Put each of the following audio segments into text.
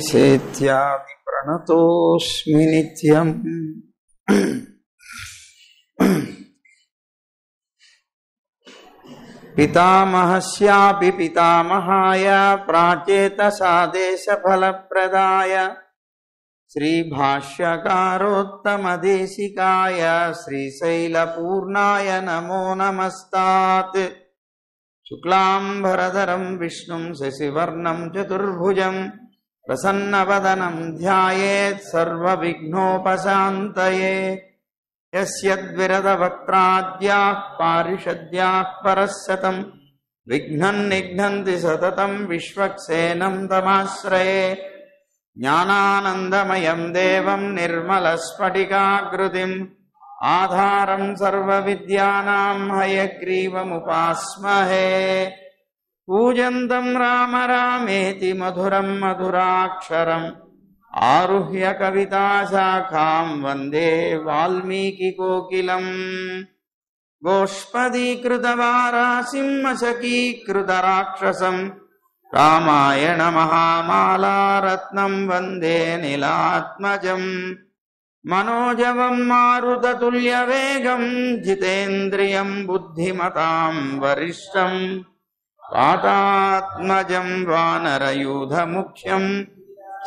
సేత్యాది ప్రణతోస్మి నిత్యం. పితామహస్యాపి పితామహాయ ప్రాచేతసాదేశఫలప్రదాయ శ్రీభాష్యకారోత్తమదేశికాయ శ్రీశైలపూర్ణాయ నమో నమస్తాత్. శుక్లాంబరధరం విష్ణుం శశివర్ణం చతుర్భుజం ప్రసన్నవదనం ధ్యాయేత్ సర్వవిఘ్నోపశాంతయే. యస్యద్విరదవక్త్రాద్యాః పారిషద్యాః పరస్సతం విఘ్నం నిఘ్నంతి సతతం విశ్వక్సేనం తమాశ్రయే. జ్ఞానానందమయం దేవం నిర్మలస్ఫటికాకృతిం ఆధారం సర్వవిద్యానాం హయగ్రీవముపాస్మహే. పూజంతం రామ రామేతి మధురం మధురాక్షరం ఆరుహ్య కవితాశాఖాం వందే వాల్మీకికోకిలం. గోష్పదీకృతవారాసిం మశకీకృతరాక్షసం రామాయణ మహామాలారత్నం వందే నీలాత్మజం. మనోజవం మారుతతుల్యవేగం జితేంద్రియం బుద్ధిమతాం వరిష్టం వాతాత్మజం వానరయూధముఖ్యం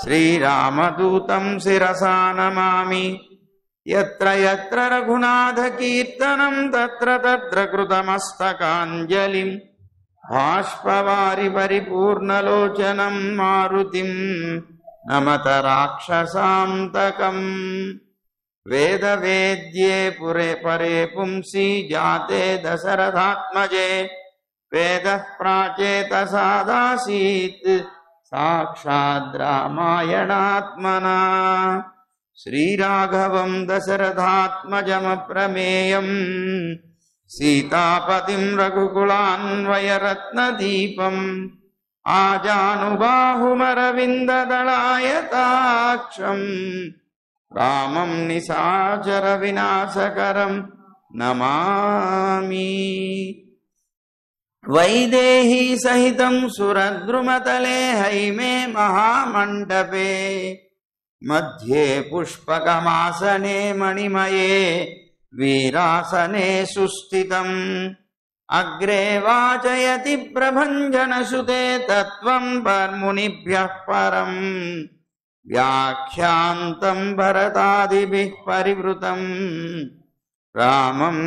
శ్రీరామదూతం శిరసా నమామి. యత్ర యత్ర రఘునాథకీర్తనం తత్ర తత్ర కృతమస్తకాంజలిం బాష్పవారి పరిపూర్ణలోచనం మారుతిం నమత రాక్షసాంతకం. వేదవేద్యే పురే పరే పుంసి జాతే దశరథాత్మజే వేదః ప్రాచేతసాదాసీత్ సాక్షాద్ రామాయణాత్మనా. శ్రీరాఘవం దశరథాత్మజమప్రమేయం సీతాపతిం రఘుకులాన్వయరత్నదీపం ఆజానుబాహుమరవిందదళాయతాక్షం రామం నిశాచర వినాశకరం నమామి. వైదేహీ సహితం సురద్రుమతలే హైమే మహామండపే మధ్యే పుష్పకమాసనే మణిమయే వీరాసనే సుస్థితం. అగ్రే వాచయతి ప్రభంజనసుతే తత్వం మునిభ్యః పరం వ్యాఖ్యాంతం భరతాదిభిః పరివృతం రామం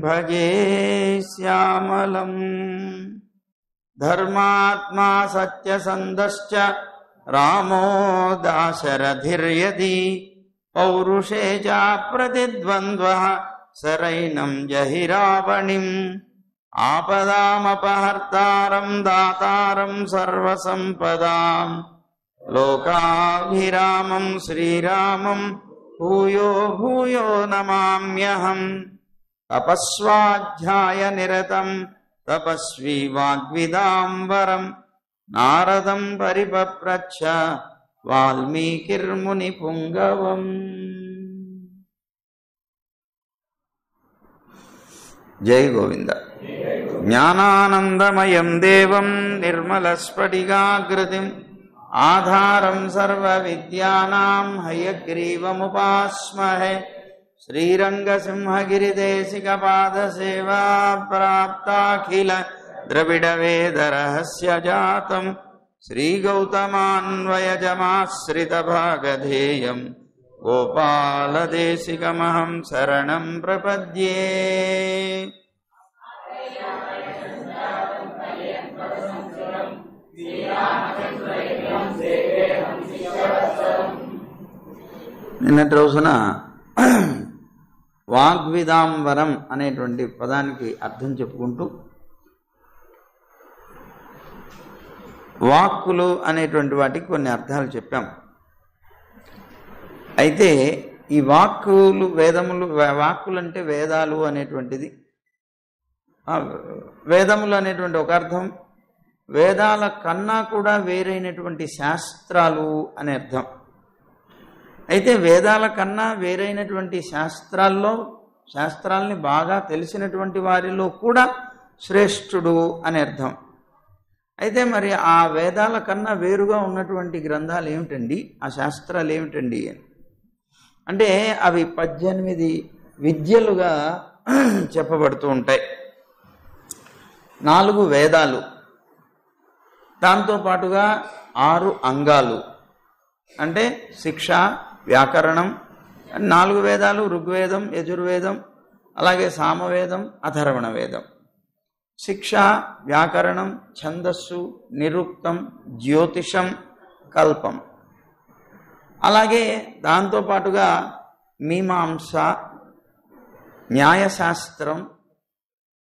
భజే శ్యామలం. ధర్మాత్మా సత్యసంధశ్చ రామో దాశరథిర్యది పౌరుషే చ ప్రతిద్వంద్వః సరైనం జహి రావణిం. ఆపదామపహర్తారం దాతారం సర్వసంపదాం లోకాభిరామం శ్రీరామం భూయో భూయో నమామ్యహం. తపస్వాధ్యాయ నిరతం తపస్వీ వాగ్విదాంబరం నారదం పరిపప్రచ్ఛ వాల్మీకిర్ముని పుంగవం. జై గోవింద. జ్ఞానానందమయం దేవం నిర్మలస్ఫటికాకృతిం ఆధారం సర్వవిద్యానాం హయగ్రీవముపాస్మహే. శ్రీరంగసింహగిరిదేశికపాదసేవా ప్రాప్తాఖిల ద్రవిడవేదరహస్యజాతం శ్రీగౌతమాన్వయజమాశ్రితభాగధేయం గోపాలదేశికమహం శరణం ప్రపద్యే. నిన్నటి రోజున వాగ్విదాంబరం అనేటువంటి పదానికి అర్థం చెప్పుకుంటూ వాక్కులు అనేటువంటి వాటికి కొన్ని అర్థాలు చెప్పాం. అయితే ఈ వాక్కులు వేదములు, వాక్కులు అంటే వేదాలు అనేటువంటిది, వేదములు అనేటువంటి ఒక అర్థం, వేదాల కన్నా కూడా వేరైనటువంటి శాస్త్రాలు అనే అర్థం. అయితే వేదాల కన్నా వేరైనటువంటి శాస్త్రాల్ని బాగా తెలిసినటువంటి వారిలో కూడా శ్రేష్ఠుడు అనే అర్థం. అయితే మరి ఆ వేదాల కన్నా వేరుగా ఉన్నటువంటి గ్రంథాలు ఏమిటండి, ఆ శాస్త్రాలు ఏమిటండి అంటే అవి 18 విద్యలుగా చెప్పబడుతూ ఉంటాయి. 4 వేదాలు, దాంతోపాటుగా 6 అంగాలు, అంటే శిక్ష, వ్యాకరణం, 4 వేదాలు, ఋగ్వేదం, యజుర్వేదం, అలాగే సామవేదం, అథర్వణ వేదం. శిక్ష, వ్యాకరణం, ఛందస్సు, నిరుక్తం, జ్యోతిషం, కల్పం. అలాగే దాంతోపాటుగా మీమాంస, న్యాయశాస్త్రం,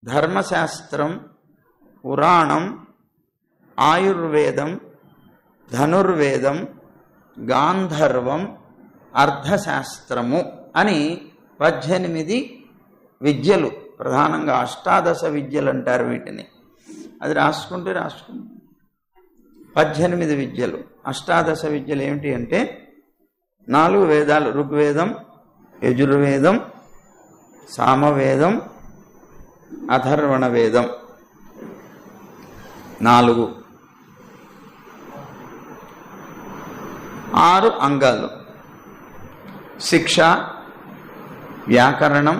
ధర్మశాస్త్రం, పురాణం, ఆయుర్వేదం, ధనుర్వేదం, గాంధర్వం, అర్థశాస్త్రము అని 18 విద్యలు, ప్రధానంగా అష్టాదశ విద్యలు అంటారు వీటిని. అది రాసుకుంటే 18 విద్యలు. అష్టాదశ విద్యలు ఏమిటి అంటే 4 వేదాలు, ఋగ్వేదం, యజుర్వేదం, సామవేదం, అథర్వణ వేదం, 4. 6 అంగాలు: శిక్ష, వ్యాకరణం,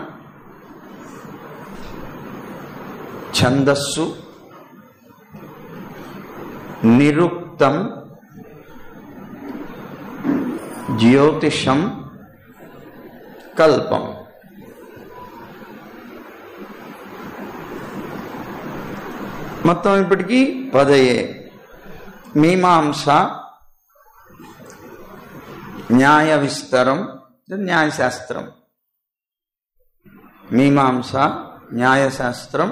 ఛందస్సు, నిరుక్తం, జ్యోతిషం, కల్పం. మొత్తం ఇప్పటికీ 10. మీమాంస, న్యాయ విస్తరం, న్యాయశాస్త్రం. మీమాంస, న్యాయశాస్త్రం,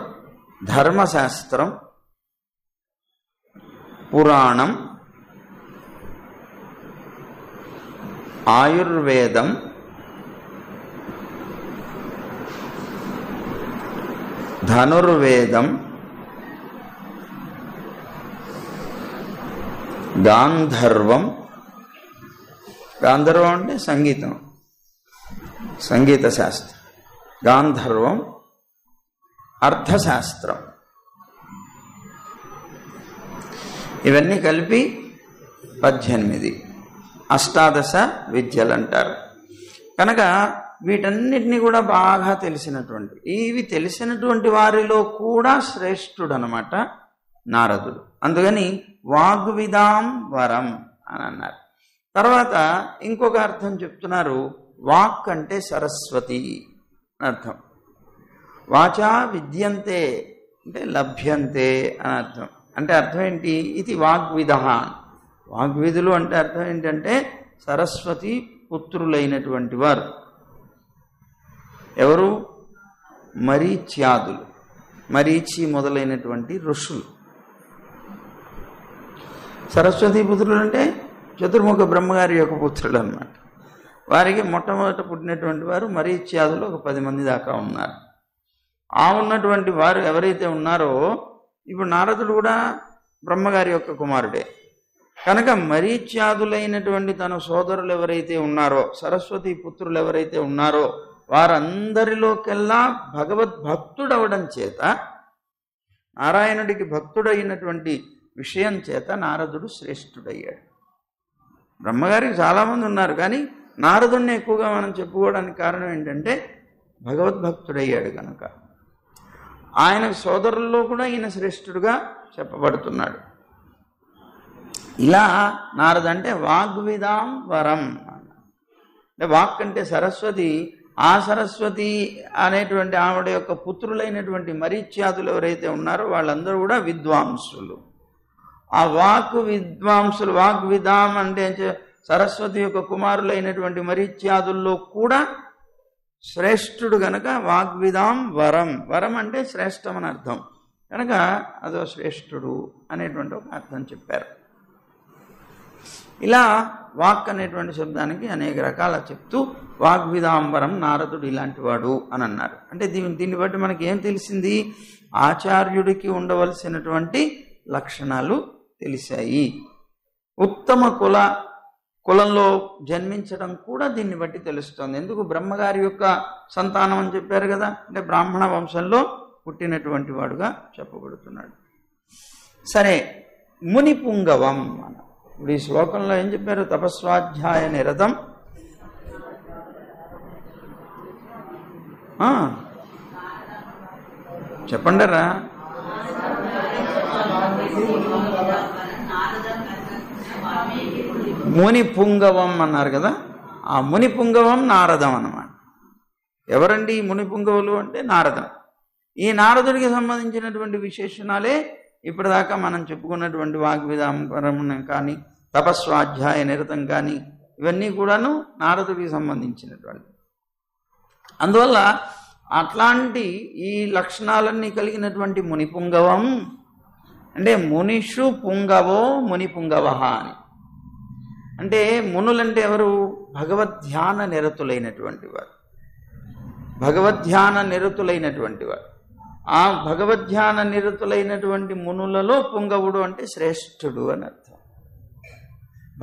ధర్మశాస్త్రం, పురాణం, ఆయుర్వేదం, ధనుర్వేదం, గాంధర్వం. గాంధర్వం అంటే సంగీతం, సంగీత శాస్త్రం. గాంధర్వం, అర్థశాస్త్రం. ఇవన్నీ కలిపి 18 అష్టాదశ విద్యలు అంటారు. కనుక వీటన్నిటినీ కూడా బాగా తెలిసినటువంటి, ఇవి తెలిసినటువంటి వారిలో కూడా శ్రేష్ఠుడు అనమాట నారదుడు. అందుకని వాగ్విదాం వరం అని అన్నారు. తర్వాత ఇంకొక అర్థం చెప్తున్నారు. వాక్ అంటే సరస్వతి అని అర్థం. వాచా విద్యంతే అంటే లభ్యంతే అని అర్థం. అంటే అర్థం ఏంటి? ఇది వాగ్విద. వాగ్విధులు అంటే అర్థం ఏంటంటే సరస్వతి పుత్రులైనటువంటి వారు. ఎవరు? మరీచ్యాదులు, మరీచి మొదలైనటువంటి ఋషులు. సరస్వతి పుత్రులు అంటే చతుర్ముఖ బ్రహ్మగారి యొక్క పుత్రులు అన్నమాట. వారికి మొట్టమొదట పుట్టినటువంటి వారు మరీచ్యాదులు, ఒక 10 మంది దాకా ఉన్నారు. ఆ ఉన్నటువంటి వారు ఎవరైతే ఉన్నారో, ఇప్పుడు నారదుడు కూడా బ్రహ్మగారి యొక్క కుమారుడే కనుక మరీచ్యాదులైనటువంటి తన సోదరులు ఎవరైతే ఉన్నారో, సరస్వతి పుత్రులు ఎవరైతే ఉన్నారో, వారందరిలోకెల్లా భగవద్భక్తుడవడం చేత, నారాయణుడికి భక్తుడైనటువంటి విషయం చేత నారదుడు శ్రేష్ఠుడయ్యాడు. బ్రహ్మగారికి చాలామంది ఉన్నారు, కానీ నారదుడిని ఎక్కువగా మనం చెప్పుకోవడానికి కారణం ఏంటంటే భగవద్భక్తుడయ్యాడు కనుక. ఆయన సోదరుల్లో కూడా ఈయన శ్రేష్ఠుడుగా చెప్పబడుతున్నాడు. ఇలా నారద అంటే వాగ్విదాం వరం. అంటే వాక్ అంటే సరస్వతి, ఆ సరస్వతి అనేటువంటి ఆవిడ యొక్క పుత్రులైనటువంటి మరీచ్యాదులు ఎవరైతే ఉన్నారో వాళ్ళందరూ కూడా విద్వాంసులు. ఆ వాక్ విద్వాంసులు, వాగ్విదాం అంటే సరస్వతి యొక్క కుమారులైనటువంటి మరీచ్యాదుల్లో కూడా శ్రేష్ఠుడు గనక వాగ్విదాం వరం. వరం అంటే శ్రేష్టం అని అర్థం కనుక అదో శ్రేష్ఠుడు అనేటువంటి ఒక అర్థం చెప్పారు. ఇలా వాక్ అనేటువంటి శబ్దానికి అనేక రకాల చెప్తూ వాగ్విదాంబరం నారదుడు ఇలాంటి వాడు అని అన్నారు. అంటే దీన్ని బట్టి మనకి ఏం తెలిసింది? ఆచార్యుడికి ఉండవలసినటువంటి లక్షణాలు తెలిసాయి. ఉత్తమ కులంలో జన్మించడం కూడా దీన్ని బట్టి తెలుస్తోంది. ఎందుకు? బ్రహ్మగారి యొక్క సంతానం అని చెప్పారు కదా, అంటే బ్రాహ్మణ వంశంలో పుట్టినటువంటి వాడుగా చెప్పబడుతున్నాడు. సరే, మునిపుంగవం. ఇప్పుడు ఈ శ్లోకంలో ఏం చెప్పారు? తపస్వాధ్యాయ నిరతం చెప్పండరా. మునిపుంగవం అన్నారు కదా, ఆ మునిపుంగవం నారదం అన్నమాట. ఎవరండి ఈ మునిపుంగవులు అంటే నారదం. ఈ నారదుడికి సంబంధించినటువంటి విశేషణాలే ఇప్పటిదాకా మనం చెప్పుకున్నటువంటి వాగ్విదాంపరమణం కానీ తపస్వాధ్యాయ నిరతం కానీ ఇవన్నీ కూడాను నారదుడికి సంబంధించినటువంటి. అందువల్ల అట్లాంటి ఈ లక్షణాలన్నీ కలిగినటువంటి మునిపుంగవం అంటే మునిషు పుంగవో మునిపుంగవ అని. అంటే మునులంటే ఎవరు? భగవద్ధ్యాన నిరతులైనటువంటి వారు, భగవద్ధ్యాన నిరతులైనటువంటి వారు. ఆ భగవద్ధ్యాన నిరతులైనటువంటి మునులలో పుంగవుడు అంటే శ్రేష్ఠుడు అని అర్థం.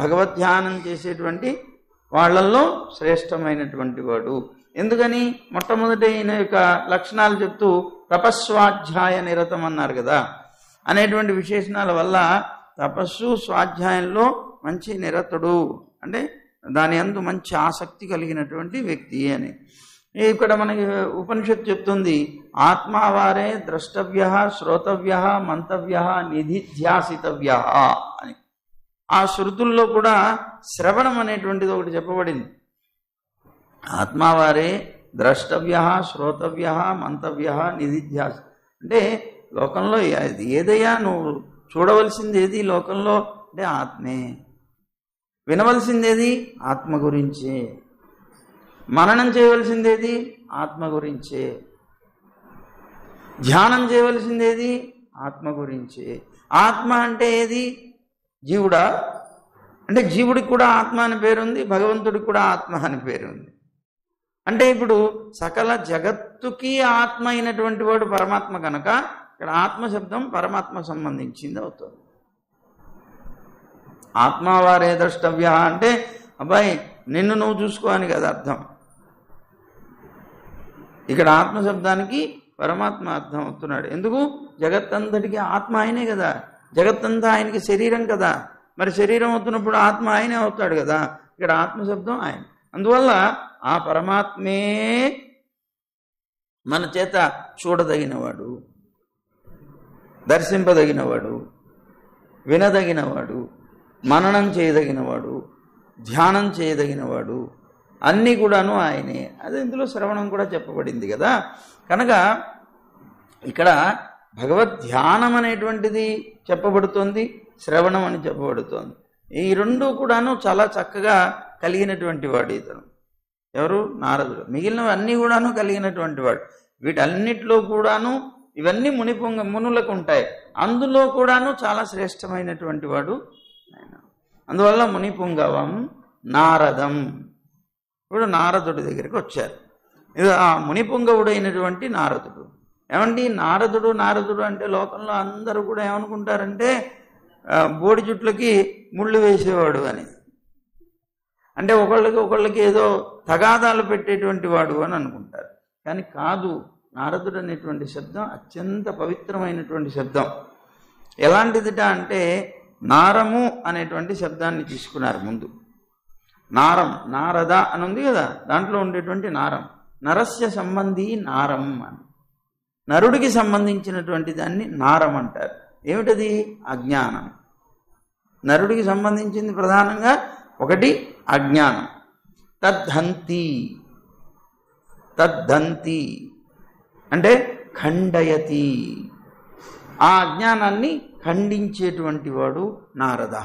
భగవద్ధ్యానం చేసేటువంటి వాళ్ళల్లో శ్రేష్టమైనటువంటి వాడు. ఎందుకని? మొట్టమొదటి ఈయన యొక్క లక్షణాలు చెప్తూ తపస్వాధ్యాయ నిరతం అన్నారు కదా, అనేటువంటి విశేషణాల వల్ల తపస్సు స్వాధ్యాయంలో మంచి నిరతుడు అంటే దాని యందు మంచి ఆసక్తి కలిగినటువంటి వ్యక్తి అని. ఇక్కడ మనకి ఉపనిషత్తు చెప్తుంది, ఆత్మావారే ద్రష్టవ్య శ్రోతవ్య మంతవ్య నిధిధ్యాసితవ్య అని. ఆ శృతుల్లో కూడా శ్రవణం అనేటువంటిది ఒకటి చెప్పబడింది. ఆత్మావారే ద్రష్టవ్య శ్రోతవ్య మంతవ్య నిధిధ్యాస అంటే లోకంలో ఏదయ్యా నువ్వు చూడవలసింది ఏది లోకంలో అంటే ఆత్మే, వినవలసిందేది ఆత్మ గురించే, మననం చేయవలసిందేది ఆత్మ గురించే, ధ్యానం చేయవలసిందేది ఆత్మ గురించే. ఆత్మ అంటే ఏది? జీవుడా అంటే జీవుడికి కూడా ఆత్మ అని పేరుంది, భగవంతుడికి కూడా ఆత్మ అని పేరుంది. అంటే ఇప్పుడు సకల జగత్తుకి ఆత్మ అయినటువంటి వాడు పరమాత్మ కనుక ఇక్కడ ఆత్మశబ్దం పరమాత్మ సంబంధించింది అవుతుంది. ఆత్మవారే ద్రష్టవ్య అంటే అబ్బాయి నిన్ను నువ్వు చూసుకో అని కదా అర్థం. ఇక్కడ ఆత్మశబ్దానికి పరమాత్మ అర్థం అవుతున్నాడు. ఎందుకు? జగత్తంతటికి ఆత్మ ఆయనే కదా, జగత్తంతా ఆయనకి శరీరం కదా, మరి శరీరం అవుతున్నప్పుడు ఆత్మ ఆయనే అవుతాడు కదా. ఇక్కడ ఆత్మశబ్దం ఆయన. అందువల్ల ఆ పరమాత్మే మన చేత చూడదగినవాడు, దర్శింపదగినవాడు, వినదగినవాడు, మననం చేయదగినవాడు, ధ్యానం చేయదగినవాడు, అన్నీ కూడాను ఆయనే. అదే ఇందులో శ్రవణం కూడా చెప్పబడింది కదా. కనుక ఇక్కడ భగవద్ధ్యానం అనేటువంటిది చెప్పబడుతోంది, శ్రవణం అని చెప్పబడుతోంది. ఈ రెండు కూడాను చాలా చక్కగా కలిగినటువంటి వాడు ఇతను. ఎవరు? నారదుడు. మిగిలినవి అన్నీ కూడాను కలిగినటువంటి వాడు. వీటన్నిటిలో కూడాను ఇవన్నీ మునులకు ఉంటాయి, అందులో కూడాను చాలా శ్రేష్టమైనటువంటి వాడు ఆయన. అందువల్ల మునిపుంగవం నారదం. ఇప్పుడు నారదుడి దగ్గరికి వచ్చారు. ఇది ఆ మునిపుంగవుడైనటువంటి నారదుడు. ఏమండి నారదుడు అంటే లోకంలో అందరూ కూడా ఏమనుకుంటారంటే బోడి జుట్లకి ముళ్ళు వేసేవాడు అని, అంటే ఒకళ్ళకి ఏదో తగాదాలు పెట్టేటువంటి వాడు అని అనుకుంటారు. కానీ కాదు, నారదుడు అనేటువంటి శబ్దం అత్యంత పవిత్రమైనటువంటి శబ్దం. ఎలాంటిదిట అంటే నారము అనేటువంటి శబ్దాన్ని తీసుకున్నారు ముందు. నారం, నారద అని ఉంది కదా, దాంట్లో ఉండేటువంటి నారం, నరస్య సంబంధి నారం అని, నరుడికి సంబంధించినటువంటి దాన్ని నారం అంటారు. ఏమిటది? అజ్ఞానం. నరుడికి సంబంధించింది ప్రధానంగా ఒకటి అజ్ఞానం. తద్ధంతి అంటే ఖండయతి, ఆ అజ్ఞానాన్ని ఖండించేటువంటి వాడు నారద.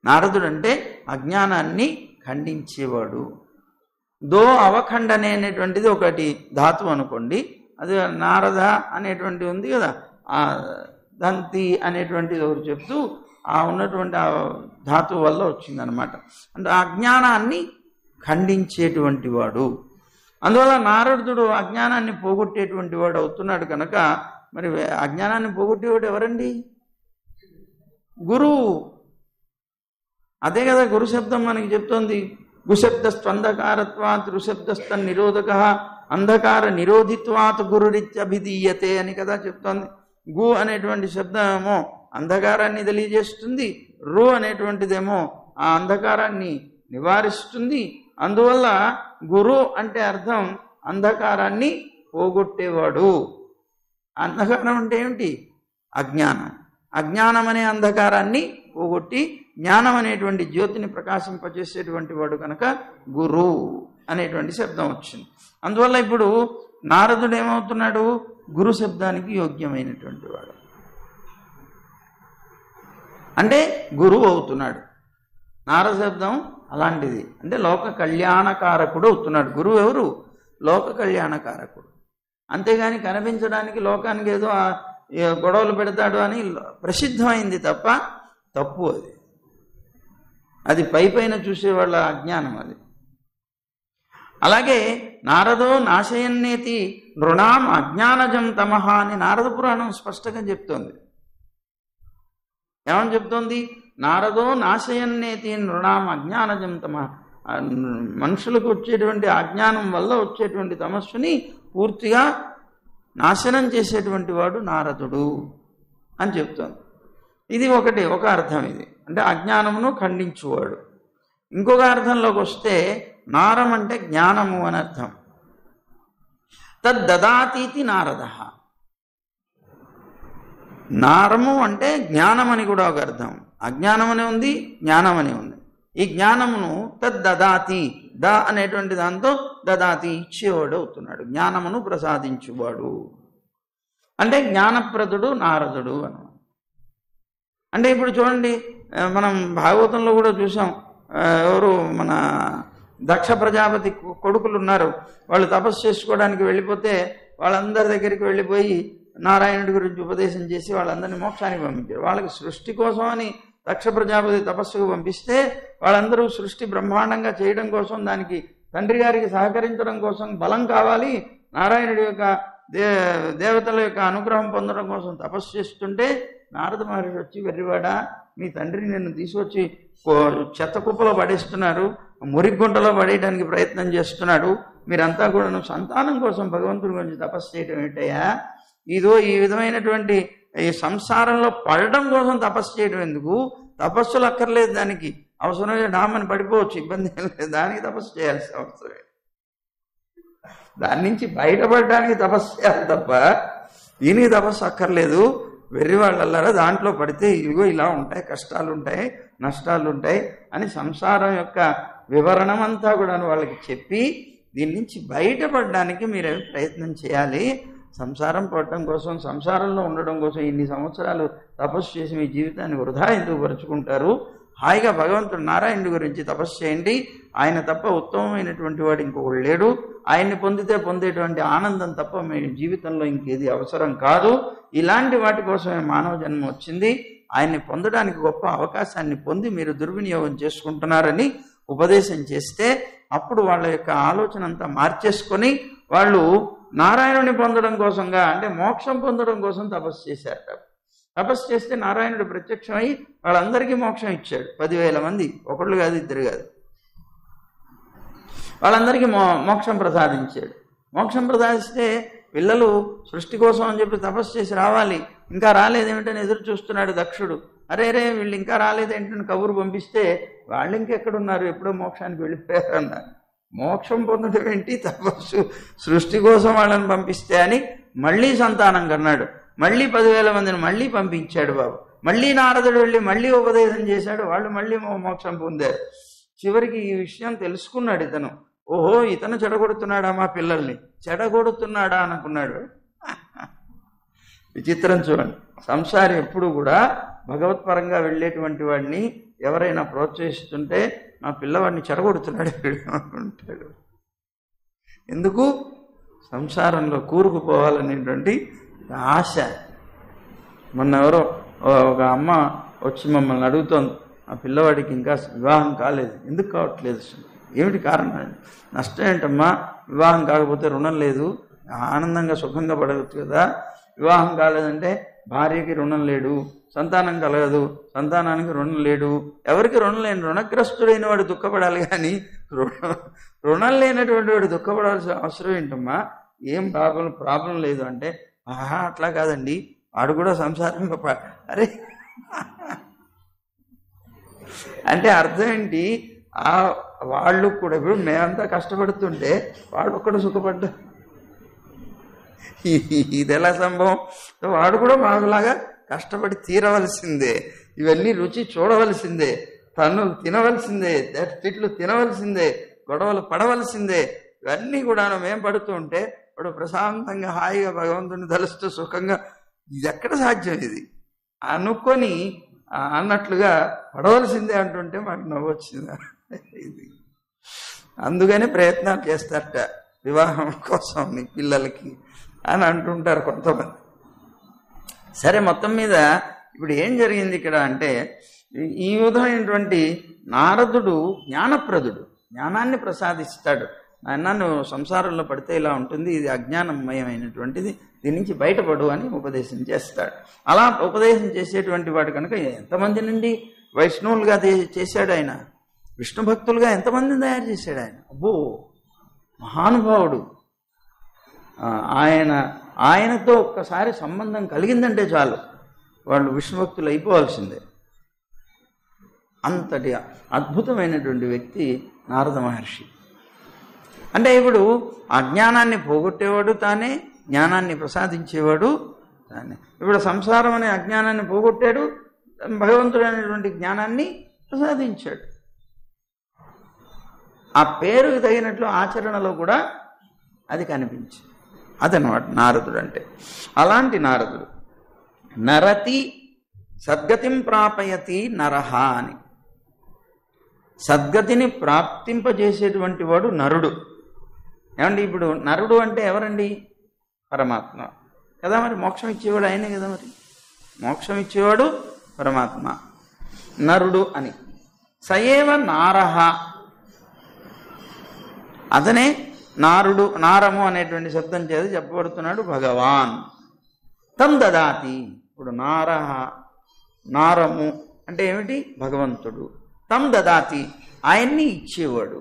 నారదుడు అంటే అజ్ఞానాన్ని ఖండించేవాడు. అవఖండనే అనేటువంటిది ఒకటి ధాతువు అనుకోండి, అది నారద అనేటువంటి ఉంది కదా, ఆ దంతి అనేటువంటిది ఒకటి చెప్తూ ఆ ఉన్నటువంటి ఆ ధాతువు వల్ల వచ్చిందనమాట. అంటే అజ్ఞానాన్ని ఖండించేటువంటి వాడు. అందువల్ల నారదుడు అజ్ఞానాన్ని పోగొట్టేటువంటి వాడు అవుతున్నాడు కనుక, మరి అజ్ఞానాన్ని పోగొట్టేవాడు ఎవరండి? గురువు. అదే కదా గురు శబ్దం మనకి చెప్తోంది. గుశబ్దస్త్వంధకారత్వాత్ ఋషబ్దస్తన్ నిరోధక అంధకార నిరోధిత్వాత్ గురురిత్యభిధీయతే అని కదా చెప్తోంది. గు అనేటువంటి శబ్దం ఏమో అంధకారాన్ని తెలియజేస్తుంది, రు అనేటువంటిదేమో ఆ అంధకారాన్ని నివారిస్తుంది. అందువల్ల గురు అంటే అర్థం అంధకారాన్ని పోగొట్టేవాడు. అంధకారం అంటే ఏమిటి? అజ్ఞానం. అజ్ఞానం అనే అంధకారాన్ని పోగొట్టి జ్ఞానం అనేటువంటి జ్యోతిని ప్రకాశింపజేసేటువంటి వాడు కనుక గురు అనేటువంటి శబ్దం వచ్చింది. అందువల్ల ఇప్పుడు నారదుడు ఏమవుతున్నాడు? గురు శబ్దానికి యోగ్యమైనటువంటి వాడు అంటే గురువు అవుతున్నాడు. నారద శబ్దం అలాంటిది. అంటే లోక కళ్యాణకారకుడు అవుతున్నాడు. గురువు ఎవరు? లోక కళ్యాణకారకుడు. అంతేగాని కనిపించడానికి లోకానికి ఏదో గొడవలు పెడతాడు అని ప్రసిద్ధమైంది తప్ప తప్పు. అది పైపైన చూసేవాళ్ళ అజ్ఞానం అది. అలాగే నారదో నాశయన్నేతి నృణాం అజ్ఞానజం తమః అని నారద పురాణం స్పష్టంగా చెప్తోంది. ఏమని చెప్తోంది? నారదో నాశయన్నేతి నృణాం అజ్ఞానజం తమః. మనుషులకు వచ్చేటువంటి అజ్ఞానం వల్ల వచ్చేటువంటి తమస్సుని పూర్తిగా నాశనం చేసేటువంటి వాడు నారదుడు అని చెప్తోంది. ఇది ఒక అర్థం. ఇది అంటే అజ్ఞానమును ఖండించువాడు. ఇంకొక అర్థంలోకి వస్తే నారం అంటే జ్ఞానము అని అర్థం. తద్దదాతీతి నారద. నారము అంటే జ్ఞానమని కూడా ఒక అర్థం. అజ్ఞానమని ఉంది, జ్ఞానమని ఉంది. ఈ జ్ఞానమును తద్దదాతి, ద అనేటువంటి దాంతో దదాతి ఇచ్చేవాడు అవుతున్నాడు. జ్ఞానమును ప్రసాదించువాడు అంటే జ్ఞానప్రదుడు నారదుడు అన్నమాట. అంటే ఇప్పుడు చూడండి, మనం భాగవతంలో కూడా చూసాం. ఎవరు మన దక్ష ప్రజాపతి కొడుకులు ఉన్నారు. వాళ్ళు తపస్సు చేసుకోవడానికి వెళ్ళిపోతే వాళ్ళందరి దగ్గరికి వెళ్ళిపోయి నారాయణుడి గురించి ఉపదేశం చేసి వాళ్ళందరినీ మోక్షానికి పంపించారు. వాళ్ళకి సృష్టి కోసం అని దక్ష ప్రజాపతి తపస్సుకు పంపిస్తే వాళ్ళందరూ సృష్టి బ్రహ్మాండంగా చేయడం కోసం, దానికి తండ్రి గారికి సహకరించడం కోసం బలం కావాలి, నారాయణుడి యొక్క దేవతల యొక్క అనుగ్రహం పొందడం కోసం తపస్సు చేస్తుంటే నారద మహర్షి వచ్చి, వెర్రివాడా, మీ తండ్రిని నిన్ను తీసుకొచ్చి చెత్త కుప్పలో పడేస్తున్నారు, మురిగుంటలో పడేయడానికి ప్రయత్నం చేస్తున్నాడు, మీరంతా కూడా సంతానం కోసం భగవంతుడి గురించి తపస్సు చేయటం ఏంటయ్యా? ఇదో ఈ విధమైనటువంటి ఈ సంసారంలో పడడం కోసం తపస్సు చేయడం ఎందుకు? తపస్సులు అక్కర్లేదు, దానికి అవసరమే డామని పడిపోవచ్చు, ఇబ్బంది ఏం లేదు. దానికి తపస్సు చేయాల్సిన అవసరమే. దాని నుంచి బయటపడడానికి తపస్సు చేయాలి తప్ప దీనికి తపస్సు అక్కర్లేదు. వెర్రి వాళ్ళల్లారా దాంట్లో పడితే ఇదిగో ఇలా ఉంటాయి, కష్టాలు ఉంటాయి, నష్టాలు ఉంటాయి అని సంసారం యొక్క వివరణమంతా కూడా వాళ్ళకి చెప్పి దీని నుంచి బయటపడడానికి మీరు ప్రయత్నం చేయాలి. సంసారం పడటం కోసం, సంసారంలో ఉండడం కోసం ఇన్ని సంవత్సరాలు తపస్సు చేసి మీ జీవితాన్ని వృధా ఎందుకు పరుచుకుంటారు? హాయిగా భగవంతుడు నారాయణుడి గురించి తపస్సు చేయండి. ఆయన తప్ప ఉత్తమమైనటువంటి వాడు ఇంకొకడు లేడు. ఆయన్ని పొందితే పొందేటువంటి ఆనందం తప్ప మీ జీవితంలో ఇంకేది అవసరం కాదు. ఇలాంటి వాటి కోసమే మానవ జన్మ వచ్చింది. ఆయన్ని పొందడానికి గొప్ప అవకాశాన్ని పొంది మీరు దుర్వినియోగం చేసుకుంటున్నారని ఉపదేశం చేస్తే అప్పుడు వాళ్ళ యొక్క ఆలోచన అంతా మార్చేసుకొని వాళ్ళు నారాయణుని పొందడం కోసంగా, అంటే మోక్షం పొందడం కోసం తపస్సు చేశారట. తపస్సు చేస్తే నారాయణుడు ప్రత్యక్షమై వాళ్ళందరికీ మోక్షం ఇచ్చాడు. 10,000 మంది, ఒకళ్ళు కాదు, ఇద్దరు కాదు, వాళ్ళందరికీ మోక్షం ప్రసాదించాడు. మోక్షం ప్రసాదిస్తే పిల్లలు సృష్టి కోసం అని చెప్పి తపస్సు చేసి రావాలి, ఇంకా రాలేదేమిటని ఎదురు చూస్తున్నాడు దక్షుడు. అరే వీళ్ళు ఇంకా రాలేదేంటని కబురు పంపిస్తే వాళ్ళు ఇంకెక్కడున్నారు, ఎప్పుడో మోక్షానికి వెళ్ళిపోయారు అన్నారు. మోక్షం పొందడం ఏంటి, తపస్సు సృష్టి కోసం వాళ్ళని పంపిస్తే అని మళ్ళీ సంతానం కన్నాడు. మళ్ళీ 10,000 మందిని మళ్ళీ పంపించాడు బాబు. మళ్ళీ నారదుడు వెళ్ళి మళ్ళీ ఉపదేశం చేశాడు. వాళ్ళు మళ్ళీ మోక్షం పొందారు. చివరికి ఈ విషయం తెలుసుకున్నాడు ఇతను. ఓహో, ఇతను చెడగొడుతున్నాడా మా పిల్లల్ని, చెడగొడుతున్నాడా అనుకున్నాడు. విచిత్రం చూడండి. సంసారి ఎప్పుడు కూడా భగవత్పరంగా వెళ్ళేటువంటి వాడిని ఎవరైనా ప్రోత్సహిస్తుంటే మా పిల్లవాడిని చెడగొడుతున్నాడు అనుకుంటాడు. ఎందుకు? సంసారంలో కూరుకుపోవాలనేటువంటి ఆశ. మొన్న ఎవరో ఒక అమ్మ వచ్చి మమ్మల్ని అడుగుతోంది, ఆ పిల్లవాడికి ఇంకా వివాహం కాలేదు, ఎందుకు కావట్లేదు, ఏమిటి కారణం? నష్టం ఏంటమ్మా, వివాహం కాకపోతే రుణం లేదు, ఆనందంగా సుఖంగా పడవచ్చు కదా. వివాహం కాలేదంటే భార్యకి రుణం లేడు, సంతానం కలగదు, సంతానానికి రుణం లేడు. ఎవరికి రుణం లేని, రుణగ్రస్తుడైన వాడు దుఃఖపడాలి కానీ రుణం లేనటువంటి వాడు దుఃఖపడాల్సిన అవసరం ఏంటమ్మా, ఏం ప్రాబ్లం లేదు అంటే, అట్లా కాదండి, వాడు కూడా సంసారంలో అరే అంటే అర్థం ఏంటి? వాళ్ళు కూడా ఇప్పుడు మేమంతా కష్టపడుతుంటే వాడు ఒక్కడు సుఖపడ్డా, ఇది ఎలా సంభవం? వాడు కూడా మాకులాగా కష్టపడి తీరవలసిందే, ఇవన్నీ రుచి చూడవలసిందే, తను తినవలసిందే, తిట్లు తినవలసిందే, గొడవలు పడవలసిందే. ఇవన్నీ కూడా మేము పడుతూ ఉంటే వాడు ప్రశాంతంగా హాయిగా భగవంతుని తలుస్తూ సుఖంగా, ఇది ఎక్కడ సాధ్యం? ఇది అనుకొని అన్నట్లుగా పడవలసిందే అంటుంటే మాకు నవ్వొచ్చింది. ఇది అందుకని ప్రయత్నాలు చేస్తారట వివాహం కోసం నీ పిల్లలకి అని అంటుంటారు కొంతమంది. సరే, మొత్తం మీద ఇప్పుడు ఏం జరిగింది ఇక్కడ అంటే, ఈ విధమైనటువంటి నారదుడు జ్ఞానప్రదుడు, జ్ఞానాన్ని ప్రసాదిస్తాడు. నాయన నువ్వు సంసారంలో పడితే ఇలా ఉంటుంది, ఇది అజ్ఞానమయమైనటువంటిది, దీని నుంచి బయటపడు అని ఉపదేశం చేస్తాడు. అలా ఉపదేశం చేసేటువంటి వాడు కనుక ఎంతమంది నుండి వైష్ణవులుగా చేశాడు ఆయన, విష్ణు భక్తులుగా ఎంతమందిని తయారు చేశాడు ఆయన. అబ్బో, మహానుభావుడు. ఆయనతో ఒక్కసారి సంబంధం కలిగిందంటే చాలు వాళ్ళు విష్ణు భక్తులు అయిపోవాల్సిందే. అంతటి అద్భుతమైనటువంటి వ్యక్తి నారద మహర్షి. అంటే ఇప్పుడు అజ్ఞానాన్ని పోగొట్టేవాడు తానే, జ్ఞానాన్ని ప్రసాదించేవాడు తానే. ఇప్పుడు సంసారం అనే అజ్ఞానాన్ని పోగొట్టాడు, భగవంతుడు అనేటువంటి జ్ఞానాన్ని ప్రసాదించాడు. ఆ పేరుకి తగినట్లు ఆచరణలో కూడా అది కనిపించింది. అదనమాట నారదుడు అంటే. అలాంటి నారదుడు నరతి సద్గతిం ప్రాపయతి నరహ అని, సద్గతిని ప్రాప్తింపజేసేటువంటి వాడు నరుడు. ఏమండి, ఇప్పుడు నరుడు అంటే ఎవరండి? పరమాత్మ కదా. మరి మోక్షం ఇచ్చేవాడు ఆయనే కదా. మరి మోక్షం ఇచ్చేవాడు పరమాత్మ. నరుడు అని. సయేవ నారహ, అతనే నారుడు, నారము అనేటువంటి శబ్దం చేత చెప్పబడుతున్నాడు భగవాన్. తం దదాతి. ఇప్పుడు నారహ, నారము అంటే ఏమిటి? భగవంతుడు. తం దదాతి, ఆయన్ని ఇచ్చేవాడు.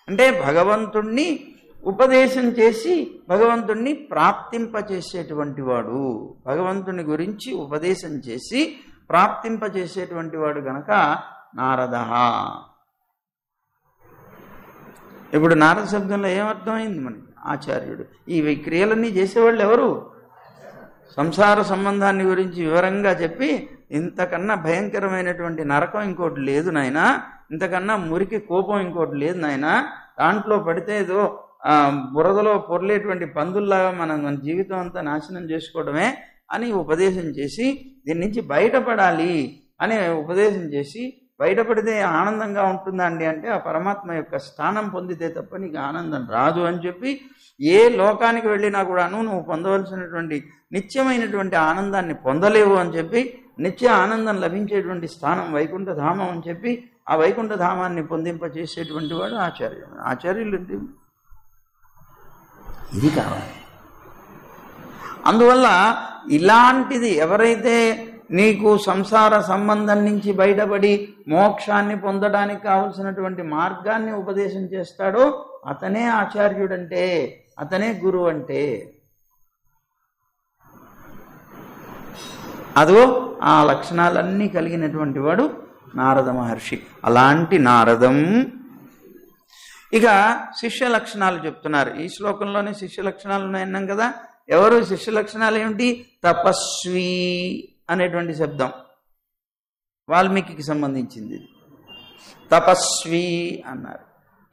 అంటే భగవంతుణ్ణి ఉపదేశం చేసి భగవంతుణ్ణి ప్రాప్తింపచేసేటువంటి వాడు, భగవంతుని గురించి ఉపదేశం చేసి ప్రాప్తింపచేసేటువంటి వాడు గనక నారద. ఇప్పుడు నారద శబ్దంలో ఏమర్థమైంది మనకి? ఆచార్యుడు. ఈ క్రియలన్నీ చేసేవాళ్ళు ఎవరు? సంసార సంబంధాన్ని గురించి వివరంగా చెప్పి, ఇంతకన్నా భయంకరమైనటువంటి నరకం ఇంకోటి లేదు నాయనా, ఇంతకన్నా మురికి కోపం ఇంకోటి లేదు నాయనా, దాంట్లో పడితే ఏదో బురదలో పొర్లేటువంటి పందుల్లాగా మన జీవితం అంతా నాశనం చేసుకోవడమే అని ఉపదేశం చేసి, దీని నుంచి బయటపడాలి అని ఉపదేశం చేసి, బయటపడితే ఆనందంగా ఉంటుందా అండి అంటే, ఆ పరమాత్మ యొక్క స్థానం పొందితే తప్ప నీకు ఆనందం రాదు అని చెప్పి, ఏ లోకానికి వెళ్ళినా కూడాను నువ్వు పొందవలసినటువంటి నిత్యమైనటువంటి ఆనందాన్ని పొందలేవు అని చెప్పి, నిత్య ఆనందం లభించేటువంటి స్థానం వైకుంఠధామం అని చెప్పి, ఆ వైకుంఠధామాన్ని పొందింపచేసేటువంటి వాడు ఆచార్యుడు. ఆచార్యులు అంటే ఇది కావాలి. అందువల్ల ఇలాంటిది ఎవరైతే నీకు సంసార సంబంధం నుంచి బయటపడి మోక్షాన్ని పొందడానికి కావలసినటువంటి మార్గాన్ని ఉపదేశం చేస్తాడో అతనే ఆచార్యుడంటే, అతనే గురువు అంటే. అదో ఆ లక్షణాలన్నీ కలిగినటువంటి వాడు నారద మహర్షి. అలాంటి నారదం. ఇక శిష్య లక్షణాలు చెప్తున్నారు. ఈ శ్లోకంలోనే శిష్య లక్షణాలు ఉన్నాయన్నాం కదా. ఎవరు శిష్య లక్షణాలు ఏమిటి? తపస్వి అనేటువంటి శబ్దం వాల్మీకి సంబంధించింది. తపస్వి అన్నారు.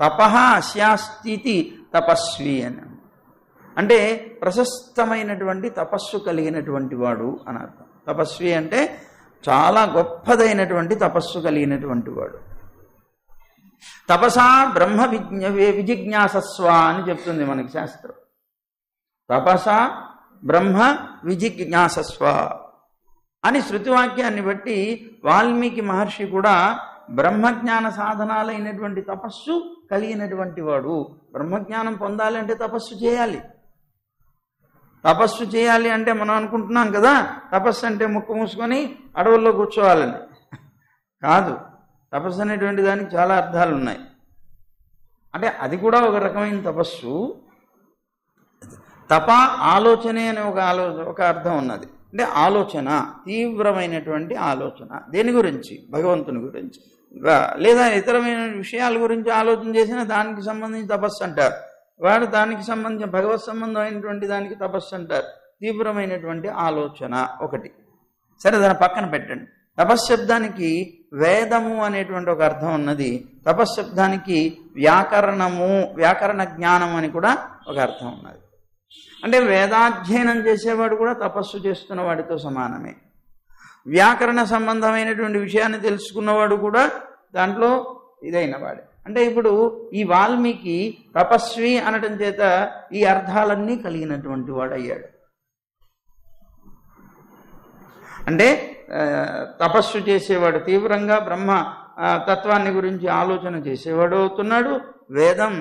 తపః అస్యాస్తి తపస్వి అని అంటే ప్రశస్తమైనటువంటి తపస్సు కలిగినటువంటి వాడు అని అర్థం. తపస్వి అంటే చాలా గొప్పదైనటువంటి తపస్సు కలిగినటువంటి వాడు. తపసా బ్రహ్మ విజిజ్ఞాసస్వ అని చెప్తుంది మనకి శాస్త్రం. తపసా బ్రహ్మ విజిజ్ఞాసస్వ అని శృతివాక్యాన్ని బట్టి వాల్మీకి మహర్షి కూడా బ్రహ్మజ్ఞాన సాధనాలైనటువంటి తపస్సు కలిగినటువంటి వాడు. బ్రహ్మజ్ఞానం పొందాలంటే తపస్సు చేయాలి. తపస్సు చేయాలి అంటే మనం అనుకుంటున్నాం కదా, తపస్సు అంటే ముక్కు మూసుకొని అడవుల్లో కూర్చోవాలని. కాదు, తపస్సు అనేటువంటి దానికి చాలా అర్థాలు ఉన్నాయి. అంటే అది కూడా ఒక రకమైన తపస్సు. తప ఆలోచనే అనే ఒక అర్థం ఉన్నది. అంటే ఆలోచన, తీవ్రమైనటువంటి ఆలోచన. దేని గురించి? భగవంతుని గురించి. లేదా ఇతరమైన విషయాల గురించి ఆలోచన చేసినా దానికి సంబంధించి తపస్సు అంటారు. వాడు దానికి సంబంధించిన భగవత్ సంబంధమైనటువంటి దానికి తపస్సు అంటారు. తీవ్రమైనటువంటి ఆలోచన ఒకటి. సరే, దాన్ని పక్కన పెట్టండి. తపశ్శబ్దానికి వేదము అనేటువంటి ఒక అర్థం ఉన్నది. తపశ్శబ్దానికి వ్యాకరణ జ్ఞానం అని కూడా ఒక అర్థం ఉన్నది. అంటే వేదాధ్యయనం చేసేవాడు కూడా తపస్సు చేస్తున్న వాడితో సమానమే. వ్యాకరణ సంబంధమైనటువంటి విషయాన్ని తెలుసుకున్నవాడు కూడా దాంట్లో ఇదైన వాడే. అంటే ఇప్పుడు ఈ వాల్మీకి తపస్వి అనటం చేత ఈ అర్థాలన్నీ కలిగినటువంటి వాడు అయ్యాడు. అంటే తపస్సు చేసేవాడు, తీవ్రంగా బ్రహ్మ తత్వాన్ని గురించి ఆలోచన చేసేవాడు అవుతున్నాడు. వేదం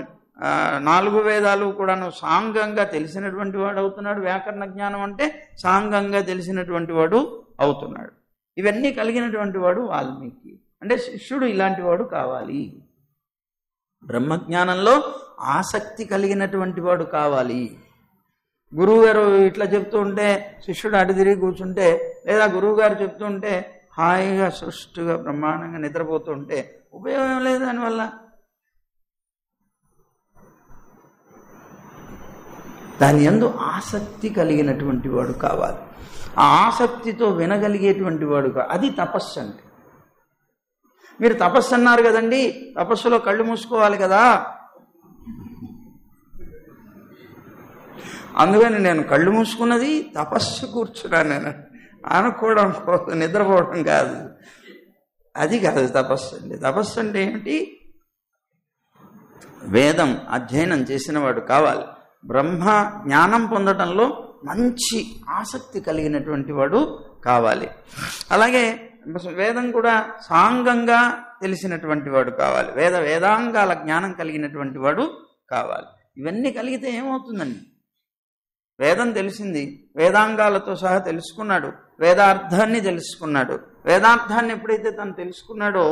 4 వేదాలు కూడాను సాంగంగా తెలిసినటువంటి వాడు అవుతున్నాడు. వ్యాకరణ జ్ఞానం అంటే సాంగంగా తెలిసినటువంటి వాడు అవుతున్నాడు. ఇవన్నీ కలిగినటువంటి వాడు వాల్మీకి. అంటే శిష్యుడు ఇలాంటి వాడు కావాలి. బ్రహ్మజ్ఞానంలో ఆసక్తి కలిగినటువంటి వాడు కావాలి. గురువుగారు ఇట్లా చెప్తూ ఉంటే శిష్యుడు అటు తిరిగి కూర్చుంటే, లేదా గురువుగారు చెప్తూ ఉంటే హాయిగా సృష్టిగా బ్రహ్మాండంగా నిద్రపోతూ ఉంటే ఉపయోగం లేదు. దానివల్ల దాని యందు ఆసక్తి కలిగినటువంటి వాడు కావాలి. ఆ ఆసక్తితో వినగలిగేటువంటి వాడు అది తపస్సు అంటే. మీరు తపస్సు అన్నారు కదండి, తపస్సులో కళ్ళు మూసుకోవాలి కదా. అందుకని నేను కళ్ళు మూసుకున్నది తపస్సు కూర్చున్నాను. నేను అనుకోవడం కోసం, నిద్రపోవడం కాదు. అది కాదు తపస్సు అంటే. తపస్సు అంటే ఏమిటి? వేదం అధ్యయనం చేసిన వాడు కావాలి. బ్రహ్మ జ్ఞానం పొందడంలో మంచి ఆసక్తి కలిగినటువంటి వాడు కావాలి. అలాగే వేదం కూడా సాంగంగా తెలిసినటువంటి వాడు కావాలి. వేదాంగాల జ్ఞానం కలిగినటువంటి వాడు కావాలి. ఇవన్నీ కలిగితే ఏమవుతుందండి? వేదం తెలిసింది, వేదాంగాలతో సహా తెలుసుకున్నాడు, వేదార్థాన్ని తెలుసుకున్నాడు. వేదార్థాన్ని ఎప్పుడైతే తను తెలుసుకున్నాడో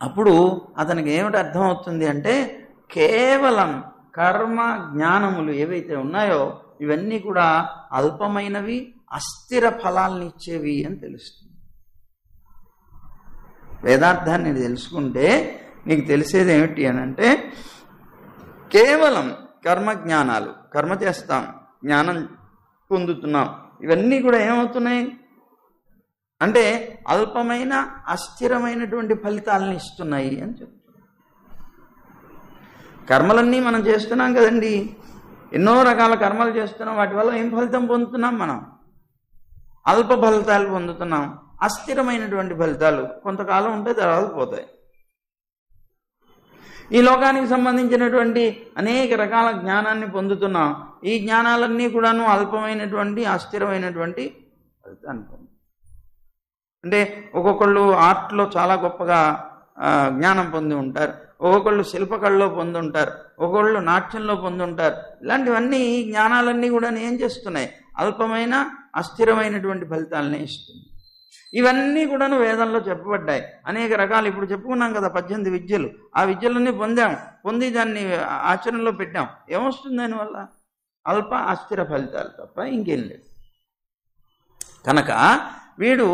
అప్పుడు అతనికి ఏమిటి అర్థం అవుతుంది అంటే, కేవలం కర్మ జ్ఞానములు ఏవైతే ఉన్నాయో ఇవన్నీ కూడా అల్పమైనవి, అస్థిర ఫలాల్ని ఇచ్చేవి అని తెలుస్తుంది. వేదార్థాన్ని తెలుసుకుంటే నీకు తెలిసేది ఏమిటి అని అంటే, కేవలం కర్మ జ్ఞానాలు, కర్మ చేస్తాం, జ్ఞానం పొందుతున్నాం, ఇవన్నీ కూడా ఏమవుతున్నాయి అంటే అల్పమైన అస్థిరమైనటువంటి ఫలితాలను ఇస్తున్నాయి అని చెప్తున్నాం. కర్మలన్నీ మనం చేస్తున్నాం కదండి, ఎన్నో రకాల కర్మలు చేస్తున్నాం. వాటి వల్ల ఏం ఫలితం పొందుతున్నాం? మనం అల్ప ఫలితాలు పొందుతున్నాం. అస్థిరమైనటువంటి ఫలితాలు కొంతకాలం ఉంటే తర్వాత పోతాయి. ఈ లోకానికి సంబంధించినటువంటి అనేక రకాల జ్ఞానాన్ని పొందుతున్నాం. ఈ జ్ఞానాలన్నీ కూడాను అల్పమైనటువంటి అస్థిరమైనటువంటి ఫలితాన్ని పొందుతాం. అంటే ఒక్కొక్కళ్ళు ఆర్ట్లో చాలా గొప్పగా జ్ఞానం పొంది ఉంటారు, ఒక్కొక్కళ్ళు శిల్పకళలో పొంది ఉంటారు, ఒక్కొక్కళ్ళు నాట్యంలో పొంది ఉంటారు. ఇలాంటివన్నీ జ్ఞానాలన్నీ కూడా ఏం చేస్తున్నాయి? అల్పమైన అస్థిరమైనటువంటి ఫలితాలనే ఇస్తుంది. ఇవన్నీ కూడాను వేదంలో చెప్పబడ్డాయి. అనేక రకాలు ఇప్పుడు చెప్పుకున్నాం కదా, 18 విద్యలు. ఆ విద్యలన్నీ పొంది దాన్ని ఆచరణలో పెట్టాం. ఏమొస్తుంది దానివల్ల? అల్ప అస్థిర ఫలితాలు తప్ప ఇంకేం లేదు. కనుక వీడు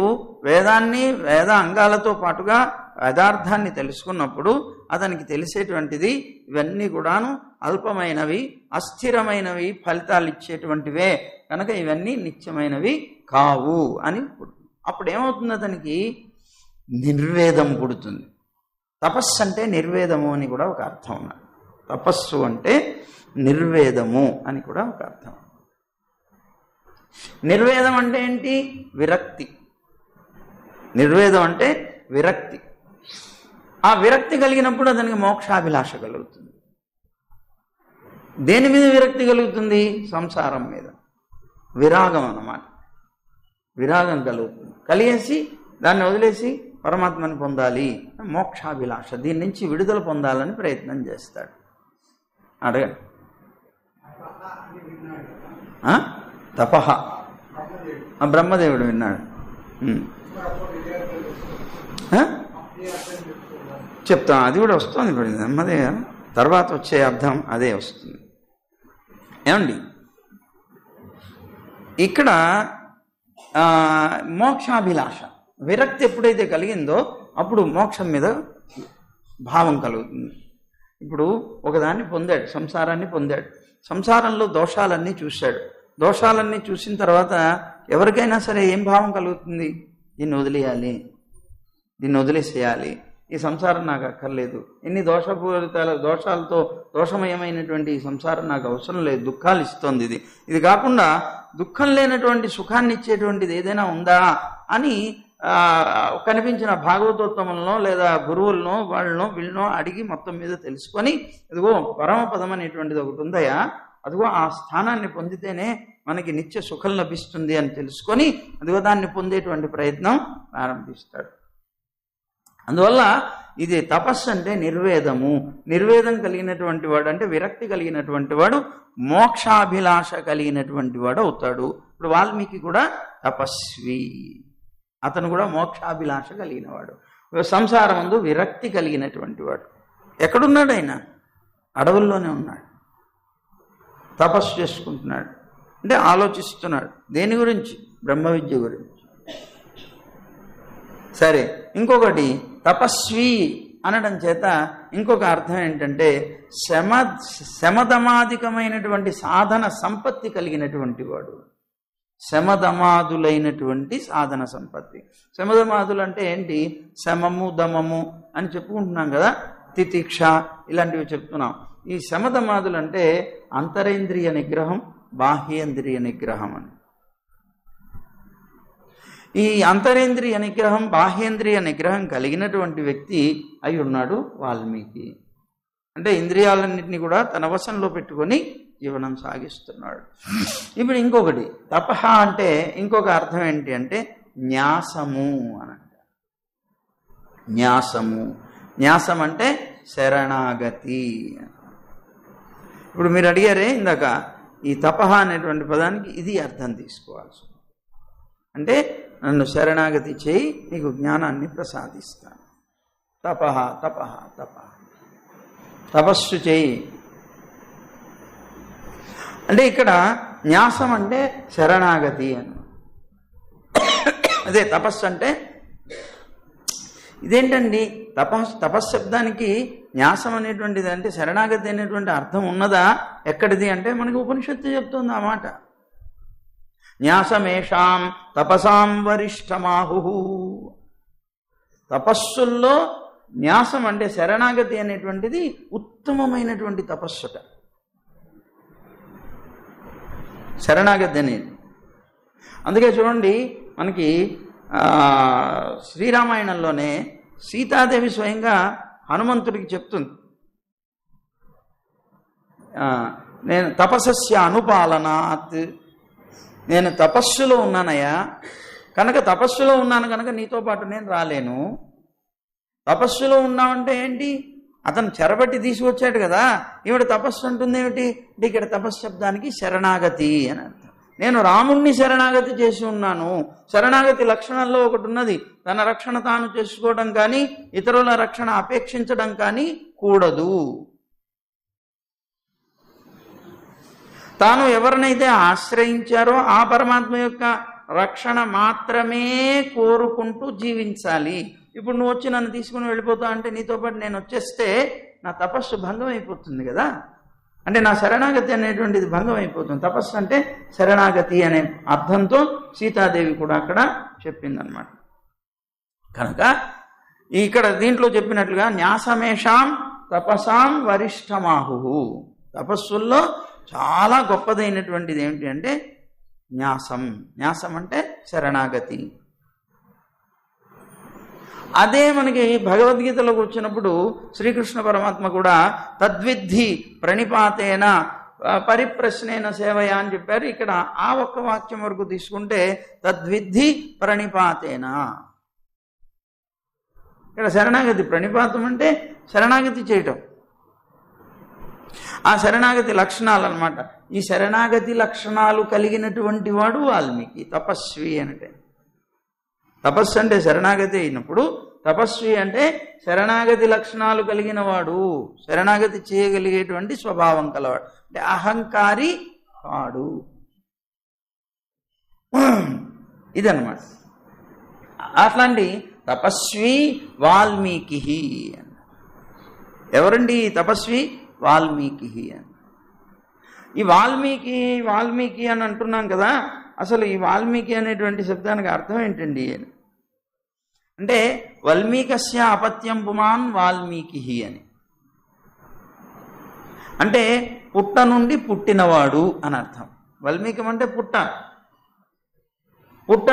వేదాన్ని, వేద అంగాలతో పాటుగా యథార్థాన్ని తెలుసుకున్నప్పుడు అతనికి తెలిసేటువంటిది ఇవన్నీ కూడాను అల్పమైనవి, అస్థిరమైనవి, ఫలితాలు ఇచ్చేటువంటివే. కనుక ఇవన్నీ నిత్యమైనవి కావు అని. అప్పుడు ఏమవుతుంది? అతనికి నిర్వేదం పుడుతుంది. తపస్సు అంటే నిర్వేదము అని కూడా ఒక అర్థం ఉన్నది. తపస్సు అంటే నిర్వేదము అని కూడా ఒక అర్థం. నిర్వేదం అంటే ఏంటి? విరక్తి. నిర్వేదం అంటే విరక్తి. ఆ విరక్తి కలిగినప్పుడు అతనికి మోక్షాభిలాష కలుగుతుంది. దేని మీద విరక్తి కలుగుతుంది? సంసారం మీద. విరాగం అన్నమాట. విరాగం కలుగుతుంది. కలిగేసి దాన్ని వదిలేసి పరమాత్మని పొందాలి, మోక్షాభిలాష, దీని నుంచి విడుదల పొందాలని ప్రయత్నం చేస్తాడు. అడగండి. తపహ బ్రహ్మదేవుడు విన్నాడు. చెప్తాం, అది కూడా వస్తుంది. ఇప్పుడు బ్రహ్మదేవ తర్వాత వచ్చే అర్థం అదే వస్తుంది. ఏమండి? ఇక్కడ మోక్షాభిలాష, విరక్తి ఎప్పుడైతే కలిగిందో అప్పుడు మోక్షం మీద భావం కలుగుతుంది. ఇప్పుడు ఒకదాన్ని పొందాడు, సంసారాన్ని పొందాడు, సంసారంలో దోషాలన్నీ చూశాడు. దోషాలన్నీ చూసిన తర్వాత ఎవరికైనా సరే ఏం భావం కలుగుతుంది? దీన్ని వదిలేయాలి, దీన్ని వదిలేసేయాలి, ఈ సంసారం నాకు అక్కర్లేదు, ఎన్ని దోషాలతో దోషమయమైనటువంటి ఈ సంసారం నాకు అవసరం లేదు, దుఃఖాలు ఇస్తోంది, ఇది కాకుండా దుఃఖం లేనటువంటి సుఖాన్ని ఇచ్చేటువంటిది ఏదైనా ఉందా అని కనిపించిన భాగవతోత్తములను లేదా గురువులను వీళ్ళనో అడిగి మొత్తం మీద తెలుసుకొని, ఇదిగో పరమపదం అనేటువంటిది ఒకటి ఉందయా, అదిగో ఆ స్థానాన్ని పొందితేనే మనకి నిత్య సుఖం లభిస్తుంది అని తెలుసుకొని అదిగో దాన్ని పొందేటువంటి ప్రయత్నం ప్రారంభిస్తాడు. అందువల్ల ఇది తపస్సు అంటే నిర్వేదము. నిర్వేదం కలిగినటువంటి వాడు అంటే విరక్తి కలిగినటువంటి వాడు మోక్షాభిలాష కలిగినటువంటి వాడు అవుతాడు. ఇప్పుడు వాల్మీకి కూడా తపస్వి, అతను కూడా మోక్షాభిలాష కలిగినవాడు, సంసారమందు విరక్తి కలిగినటువంటి వాడు. ఎక్కడున్నాడు ఆయన? అడవుల్లోనే ఉన్నాడు, తపస్సు చేసుకుంటున్నాడు, అంటే ఆలోచిస్తున్నాడు. దేని గురించి? బ్రహ్మ విద్య గురించి. సరే, ఇంకొకటి తపస్వి అనడం చేత ఇంకొక అర్థం ఏంటంటే శమదమాదికమైనటువంటి సాధన సంపత్తి కలిగినటువంటి వాడు. శమదమాదులైనటువంటి సాధన సంపత్తి. శమదమాదులు అంటే ఏంటి? శమము దమము అని చెప్పుకుంటున్నాం కదా, తితిక్ష ఇలాంటివి చెప్తున్నాం. ఈ శమదమాదులు అంటే అంతరేంద్రియ నిగ్రహం, బాహ్యేంద్రియ నిగ్రహం అని. ఈ అంతరేంద్రియ నిగ్రహం, బాహ్యేంద్రియ నిగ్రహం కలిగినటువంటి వ్యక్తి అయి ఉన్నాడు వాల్మీకి. అంటే ఇంద్రియాలన్నింటినీ కూడా తన వశంలో పెట్టుకొని జీవనం సాగిస్తున్నాడు. ఇప్పుడు ఇంకొకటి తపహ అంటే ఇంకొక అర్థం ఏంటి అంటే న్యాసము అని అంటారు. న్యాసము, న్యాసం అంటే శరణాగతి. ఇప్పుడు మీరు అడిగారే ఇందాక, ఈ తపహ అనేటువంటి పదానికి ఇది అర్థం తీసుకోవాల్సి. అంటే నన్ను శరణాగతి చేయి, నీకు జ్ఞానాన్ని ప్రసాదిస్తాను. తపహ తపహ తపహ, తపస్సు చేయి అంటే ఇక్కడ న్యాసం అంటే శరణాగతి అని. అదే తపస్సు అంటే ఇదేంటండి? తపశ్శబ్దానికి న్యాసం అనేటువంటిది అంటే శరణాగతి అనేటువంటి అర్థం ఉన్నదా? ఎక్కడిది అంటే మనకి ఉపనిషత్తు చెప్తుంది ఆ మాట. న్యాసమేషాం తపసాం వరిష్టమాహు. తపస్సుల్లో న్యాసం అంటే శరణాగతి అనేటువంటిది ఉత్తమమైనటువంటి తపస్సుట. శరణాగతి అనేది. అందుకే చూడండి, మనకి శ్రీరామాయణంలోనే సీతాదేవి స్వయంగా హనుమంతుడికి చెప్తుంది, నేను తపస్య అనుపాలనాత్, నేను తపస్సులో ఉన్నానయ్యా, కనుక తపస్సులో ఉన్నాను కనుక నీతో పాటు నేను రాలేను. తపస్సులో ఉన్నామంటే ఏంటి? అతను చెరబట్టి తీసుకొచ్చాడు కదా, ఈవిడ తపస్సు అంటుంది ఏమిటి అంటే ఇక్కడ తపశ్శబ్దానికి శరణాగతి అని అర్థం. నేను రాముణ్ణి శరణాగతి చేసి ఉన్నాను. శరణాగతి లక్షణాల్లో ఒకటి ఉన్నది, తన రక్షణ తాను చేసుకోవడం కానీ ఇతరుల రక్షణ అపేక్షించడం కానీ కూడదు. తాను ఎవరినైతే ఆశ్రయించారో ఆ పరమాత్మ యొక్క రక్షణ మాత్రమే కోరుకుంటూ జీవించాలి. ఇప్పుడు నువ్వు వచ్చి నన్ను తీసుకుని వెళ్ళిపోతా అంటే నీతో పాటు నేను వచ్చేస్తే నా తపస్సు భంగం అయిపోతుంది కదా, అంటే నా శరణాగతి అనేటువంటిది భంగం అయిపోతుంది. తపస్సు అంటే శరణాగతి అనే అర్థంతో సీతాదేవి కూడా అక్కడ చెప్పిందనమాట. కనుక ఇక్కడ దీంట్లో చెప్పినట్లుగా న్యాసమేషాం తపసాం వరిష్టమాహు, తపస్సుల్లో చాలా గొప్పదైనటువంటిది ఏమిటి అంటే న్యాసం. న్యాసం అంటే శరణాగతి. అదే మనకి భగవద్గీతలోకి వచ్చినప్పుడు శ్రీకృష్ణ పరమాత్మ కూడా తద్విద్ధి ప్రణిపాతేన పరిప్రశ్నేన సేవయ అని చెప్పారు. ఇక్కడ ఆ ఒక్క వాక్యం వరకు తీసుకుంటే తద్విద్ధి ప్రణిపాతేన, ఇక్కడ శరణాగతి. ప్రణిపాతం అంటే శరణాగతి చేయటం, ఆ శరణాగతి లక్షణాలు అన్నమాట. ఈ శరణాగతి లక్షణాలు కలిగినటువంటి వాడు వాల్మీకి తపస్వి అంటే. తపస్సు అంటే శరణాగతి అయినప్పుడు తపస్వి అంటే శరణాగతి లక్షణాలు కలిగిన వాడు, శరణాగతి చేయగలిగేటువంటి స్వభావం కలవాడు, అంటే అహంకారి కాడు. ఇదన్నమాట. అట్లాంటి తపస్వి వాల్మీకి. ఎవరండి తపస్వి? వాల్మీకి అని. ఈ వాల్మీకి అని అంటున్నాం కదా, అసలు ఈ వాల్మీకి అనేటువంటి శబ్దానికి అర్థం ఏంటండి అని అంటే వల్మీకస్య అపత్యం పుమాన్ వాల్మీకి అని. అంటే పుట్ట నుండి పుట్టినవాడు అని అర్థం. వాల్మీకం అంటే పుట్ట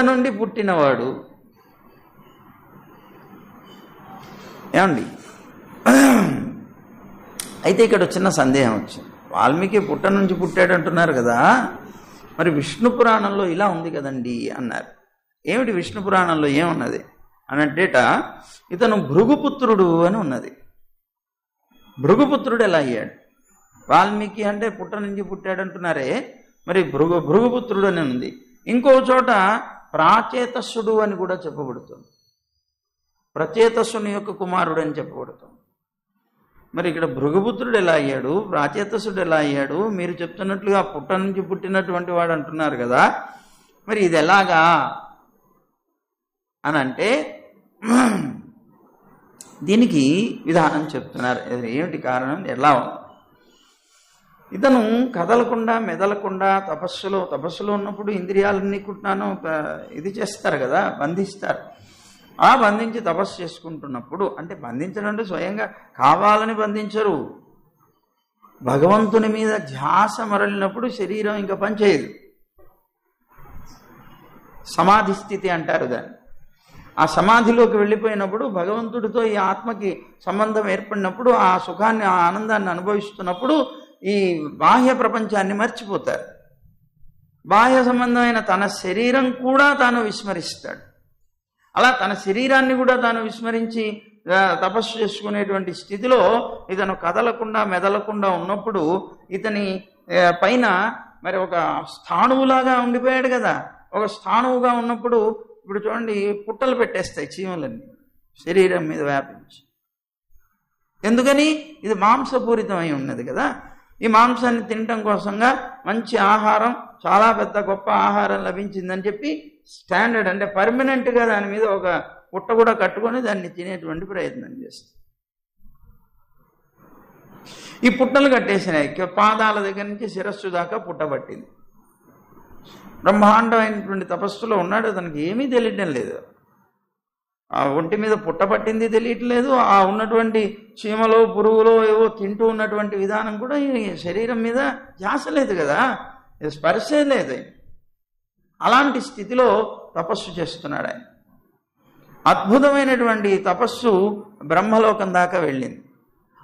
నుండి పుట్టినవాడు. ఏమండి, అయితే ఇక్కడ చిన్న సందేహం వచ్చింది. వాల్మీకి పుట్ట నుంచి పుట్టాడు అంటున్నారు కదా, మరి విష్ణు పురాణంలో ఇలా ఉంది కదండి అన్నారు. ఏమిటి విష్ణు పురాణంలో ఏమున్నది అని అంటేట, ఇతను భృగుపుత్రుడు అని ఉన్నది. భృగుపుత్రుడు ఎలా అయ్యాడు? వాల్మీకి అంటే పుట్ట నుంచి పుట్టాడు అంటున్నారే, మరి భృగుపుత్రుడు అని ఉంది. ఇంకో చోట ప్రాచేతస్సుడు అని కూడా చెప్పబడుతుంది. ప్రచేతస్సుని యొక్క కుమారుడు అని చెప్పబడుతుంది. మరి ఇక్కడ భృగుపుత్రుడు ఎలా అయ్యాడు, ప్రాచేతస్సుడు ఎలా అయ్యాడు? మీరు చెప్తున్నట్లుగా పుట్ట నుంచి పుట్టినటువంటి వాడు అంటున్నారు కదా, మరి ఇది ఎలాగా అని అంటే దీనికి విధానం చెప్తున్నారు. ఏమిటి కారణం? ఎలా ఇతను కదలకుండా మెదలకుండా తపస్సులో ఉన్నప్పుడు ఇంద్రియాలన్నీ కూడాను ఇది చేస్తారు కదా, బంధిస్తారు. ఆ బంధించి తపస్సు చేసుకుంటున్నప్పుడు, అంటే బంధించడం అంటే స్వయంగా కావాలని బంధించరు, భగవంతుని మీద ధ్యాస మరలినప్పుడు శరీరం ఇంకా పనిచేయదు. సమాధి స్థితి అంటారు దాన్ని. ఆ సమాధిలోకి వెళ్ళిపోయినప్పుడు భగవంతుడితో ఈ ఆత్మకి సంబంధం ఏర్పడినప్పుడు ఆ సుఖాన్ని, ఆ ఆనందాన్ని అనుభవిస్తున్నప్పుడు ఈ బాహ్య ప్రపంచాన్ని మర్చిపోతారు. బాహ్య సంబంధమైన తన శరీరం కూడా తాను విస్మరిస్తాడు. అలా తన శరీరాన్ని కూడా తాను విస్మరించి తపస్సు చేసుకునేటువంటి స్థితిలో ఇతను కదలకుండా మెదలకుండా ఉన్నప్పుడు ఇతని పైన మరి ఒక స్థాణువులాగా ఉండిపోయాడు కదా. ఒక స్థాణువుగా ఉన్నప్పుడు ఇప్పుడు చూడండి, పుట్టలు పెట్టేస్తాయి చీమలన్నీ శరీరం మీద వ్యాపించి. ఎందుకని? ఇది మాంసపూరితమై ఉన్నది కదా. ఈ మాంసాన్ని తినటం కోసంగా మంచి ఆహారం, చాలా పెద్ద గొప్ప ఆహారం లభించిందని చెప్పి స్టాండర్డ్ అంటే పర్మనెంట్గా దాని మీద ఒక పుట్ట కూడా కట్టుకొని దాన్ని తినేటువంటి ప్రయత్నం చేస్తుంది. ఈ పుట్టలు కట్టేసినాయి, పాదాల దగ్గర నుంచి శిరస్సు దాకా పుట్టబట్టింది. బ్రహ్మాండమైనటువంటి తపస్సులో ఉన్నాడు, అతనికి ఏమీ తెలియటం లేదు. ఆ ఒంటి మీద పుట్టబట్టింది తెలియట్లేదు, ఆ ఉన్నటువంటి చీమలో పురుగులో ఏవో తింటూ ఉన్నటువంటి విధానం కూడా ఈ శరీరం మీద ధ్యాస లేదు కదా, స్పర్శే లేదు. అలాంటి స్థితిలో తపస్సు చేస్తున్నాడు ఆయన. అద్భుతమైనటువంటి తపస్సు బ్రహ్మలోకం దాకా వెళ్ళింది.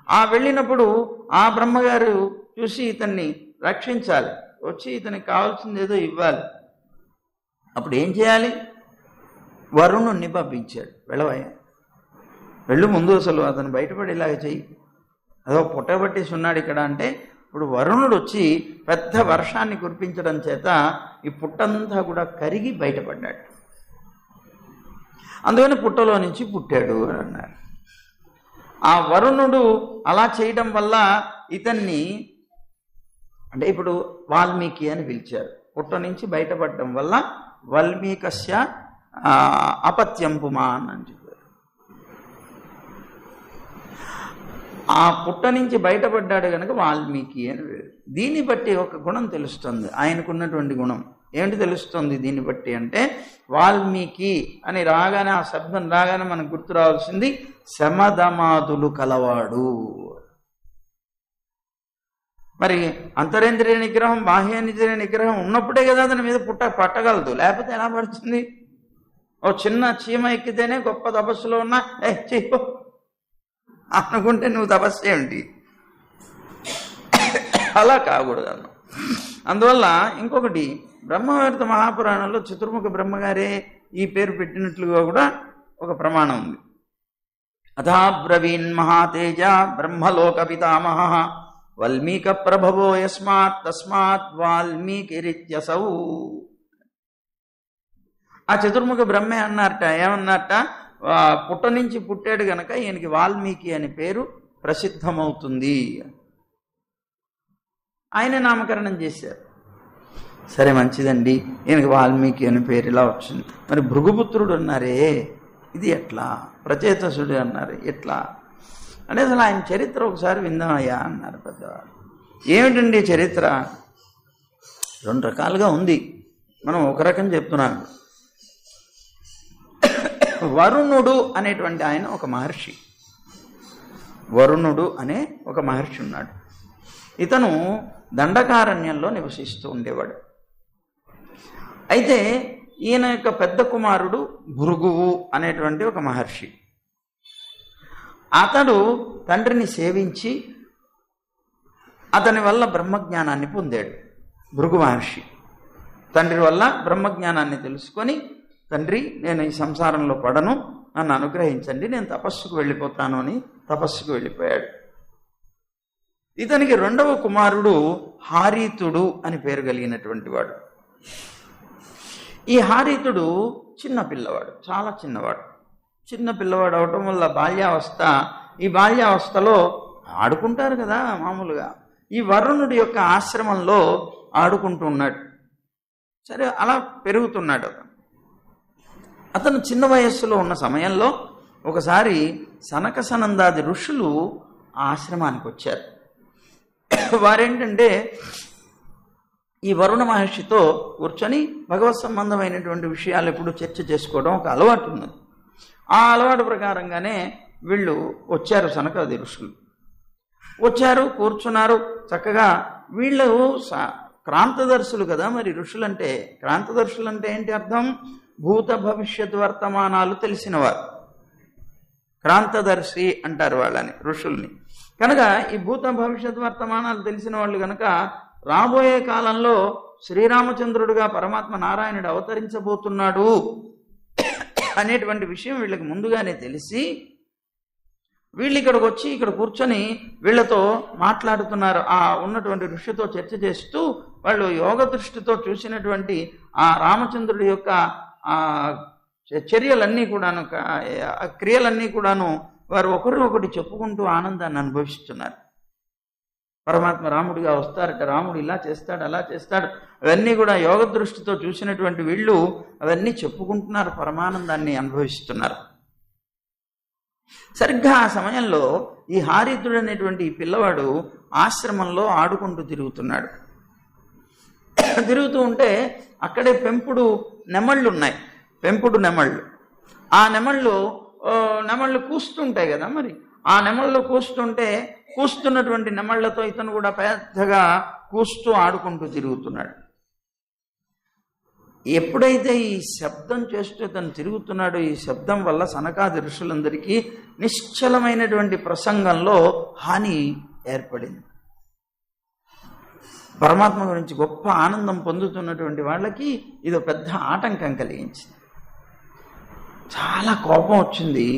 ఆ వెళ్ళినప్పుడు ఆ బ్రహ్మగారు చూసి ఇతన్ని రక్షించాలి, వచ్చి ఇతనికి కావాల్సింది ఏదో ఇవ్వాలి. అప్పుడు ఏం చేయాలి? వరుణుణ్ణి పంపించాడు. వెళ్ళవయ్యా, వెళ్ళు ముందు, అసలు అతను బయటపడేలాగా చెయ్యి, అదో పుట్టబట్టేసి ఉన్నాడు ఇక్కడ అంటే. ఇప్పుడు వరుణుడు వచ్చి పెద్ద వర్షాన్ని కురిపించడం చేత ఈ పుట్టంతా కూడా కరిగి బయటపడ్డాడు. అందుకని పుట్టలో నుంచి పుట్టాడు అని అన్నారు. ఆ వరుణుడు అలా చేయడం వల్ల ఇతన్ని అంటే ఇప్పుడు వాల్మీకి అని పిలిచారు. పుట్ట నుంచి బయటపడడం వల్ల వాల్మీకస్య అపత్యం పుమాన్ అని చెప్పారు. ఆ పుట్ట నుంచి బయటపడ్డాడు కనుక వాల్మీకి అని పేరు. దీన్ని బట్టి ఒక గుణం తెలుస్తుంది, ఆయనకున్నటువంటి గుణం ఏమిటి తెలుస్తుంది దీన్ని బట్టి అంటే, వాల్మీకి అని రాగానే, ఆ శబ్దం రాగానే మనకు గుర్తు రావాల్సింది శమదమాదులు కలవాడు. మరి అంతరేంద్రియ నిగ్రహం, బాహ్యేంద్రియ నిగ్రహం ఉన్నప్పుడే కదా అతని మీద పుట్ట పట్టగలదు, లేకపోతే ఎలా పడుతుంది? ఓ చిన్న చీమ ఎక్కితేనే గొప్ప తపస్సులో ఉన్నా చెయ్యో అనుకుంటే నువ్వు తపస్సు ఏమిటి? అలా కాకూడదు అన్న. అందువల్ల ఇంకొకటి, బ్రహ్మవేత్త మహాపురాణంలో చతుర్ముఖ బ్రహ్మగారే ఈ పేరు పెట్టినట్లుగా కూడా ఒక ప్రమాణం ఉంది. అథా బ్రవీన్ మహాతేజ బ్రహ్మలోక పితామహ వాల్మీక ప్రభవో యస్మాత్ తస్మాత్ వాల్మీకిరిత్యసౌ. ఆ చతుర్ముఖ బ్రహ్మే అన్నారట, ఏమన్నారట, పుట్ట నుంచి పుట్టాడు గనక ఈయనకి వాల్మీకి అనే పేరు ప్రసిద్ధమవుతుంది. ఆయన నామకరణం చేశారు. సరే మంచిదండి, ఈయనకి వాల్మీకి అని పేరు ఇలా వచ్చింది. మరి భృగుపుత్రుడు అన్నారే, ఇది ఎట్లా? ప్రచేతసుడు అన్నారు, ఎట్లా అంటే అసలు ఆయన చరిత్ర ఒకసారి విందామయ్యా అన్నారు పెద్దవారు. ఏమిటండి చరిత్ర? 2 రకాలుగా ఉంది, మనం ఒక రకం చెప్తున్నాం. వరుణుడు అనేటువంటి ఆయన ఒక మహర్షి. వరుణుడు అనే ఒక మహర్షి ఉన్నాడు. ఇతను దండకారణ్యంలో నివసిస్తూ ఉండేవాడు. అయితే ఈయన యొక్క పెద్ద కుమారుడు భృగువు అనేటువంటి ఒక మహర్షి. అతడు తండ్రిని సేవించి అతని వల్ల బ్రహ్మజ్ఞానాన్ని పొందాడు. భృగు మహర్షి తండ్రి వల్ల బ్రహ్మజ్ఞానాన్ని తెలుసుకొని, తండ్రి నేను ఈ సంసారంలో పడను, నన్ను అనుగ్రహించండి, నేను తపస్సుకు వెళ్ళిపోతాను అని తపస్సుకు వెళ్ళిపోయాడు. ఇతనికి 2వ కుమారుడు హారీతుడు అని పేరు కలిగినటువంటి వాడు. ఈ హారీతుడు చిన్న పిల్లవాడు, చాలా చిన్నవాడు. చిన్న పిల్లవాడు అవటం వల్ల బాల్యావస్థ, ఈ బాల్యావస్థలో ఆడుకుంటారు కదా మామూలుగా, ఈ వరుణుడి యొక్క ఆశ్రమంలో ఆడుకుంటూ ఉన్నాడు. సరే అలా పెరుగుతున్నాడు. అతను చిన్న వయస్సులో ఉన్న సమయంలో ఒకసారి సనక సనందాది ఋషులు ఆ ఆశ్రమానికి వచ్చారు. వారేంటంటే ఈ వరుణ మహర్షితో కూర్చొని భగవత్ సంబంధమైనటువంటి విషయాలు ఎప్పుడు చర్చ చేసుకోవడం ఒక అలవాటు ఉన్నది. ఆ అలవాటు ప్రకారంగానే వీళ్ళు వచ్చారు. సనకాది ఋషులు వచ్చారు, కూర్చున్నారు చక్కగా. వీళ్ళు క్రాంతదర్శులు కదా. మరి ఋషులంటే, క్రాంతదర్శులు అంటే ఏంటి అర్థం? భూత భవిష్యత్ వర్తమానాలు తెలిసినవారు క్రాంతదర్శి అంటారు వాళ్ళని, ఋషుల్ని. కనుక ఈ భూత భవిష్యత్ వర్తమానాలు తెలిసిన వాళ్ళు కనుక రాబోయే కాలంలో శ్రీరామచంద్రుడుగా పరమాత్మ నారాయణుడు అవతరించబోతున్నాడు అనేటువంటి విషయం వీళ్ళకి ముందుగానే తెలిసి వీళ్ళు ఇక్కడికి వచ్చి ఇక్కడ కూర్చొని వీళ్ళతో మాట్లాడుతున్నారు. ఆ ఉన్నటువంటి ఋషితో చర్చ చేస్తూ వాళ్ళు యోగ దృష్టితో చూసినటువంటి ఆ రామచంద్రుడి యొక్క చర్యలన్నీ కూడాను, క్రియలన్నీ కూడాను వారు ఒకరినొకటి చెప్పుకుంటూ ఆనందాన్ని అనుభవిస్తున్నారు. పరమాత్మ రాముడిగా వస్తారట, రాముడు ఇలా చేస్తాడు, అలా చేస్తాడు, అవన్నీ కూడా యోగ దృష్టితో చూసినటువంటి వీళ్ళు అవన్నీ చెప్పుకుంటున్నారు, పరమానందాన్ని అనుభవిస్తున్నారు. సరిగ్గా ఆ సమయంలో ఈ హారీతుడు అనేటువంటి ఈ పిల్లవాడు ఆశ్రమంలో ఆడుకుంటూ తిరుగుతున్నాడు. తిరుగుతూ ఉంటే అక్కడే పెంపుడు నెమళ్ళు ఉన్నాయి, పెంపుడు నెమళ్ళు. ఆ నెమళ్ళు కూస్తుంటాయి కదా. మరి ఆ నెమళ్ళు కూస్తుంటే కూస్తున్నటువంటి నెమళ్లతో ఇతను కూడా పెద్దగా కూస్తూ ఆడుకుంటూ తిరుగుతున్నాడు. ఎప్పుడైతే ఈ శబ్దం చేస్తూ ఇతను తిరుగుతున్నాడో, ఈ శబ్దం వల్ల సనకాది ఋషులందరికీ నిశ్చలమైనటువంటి ప్రసంగంలో హాని ఏర్పడింది. పరమాత్మ గురించి గొప్ప ఆనందం పొందుతున్నటువంటి వాళ్ళకి ఇది పెద్ద ఆటంకం కలిగించింది. చాలా కోపం వచ్చింది.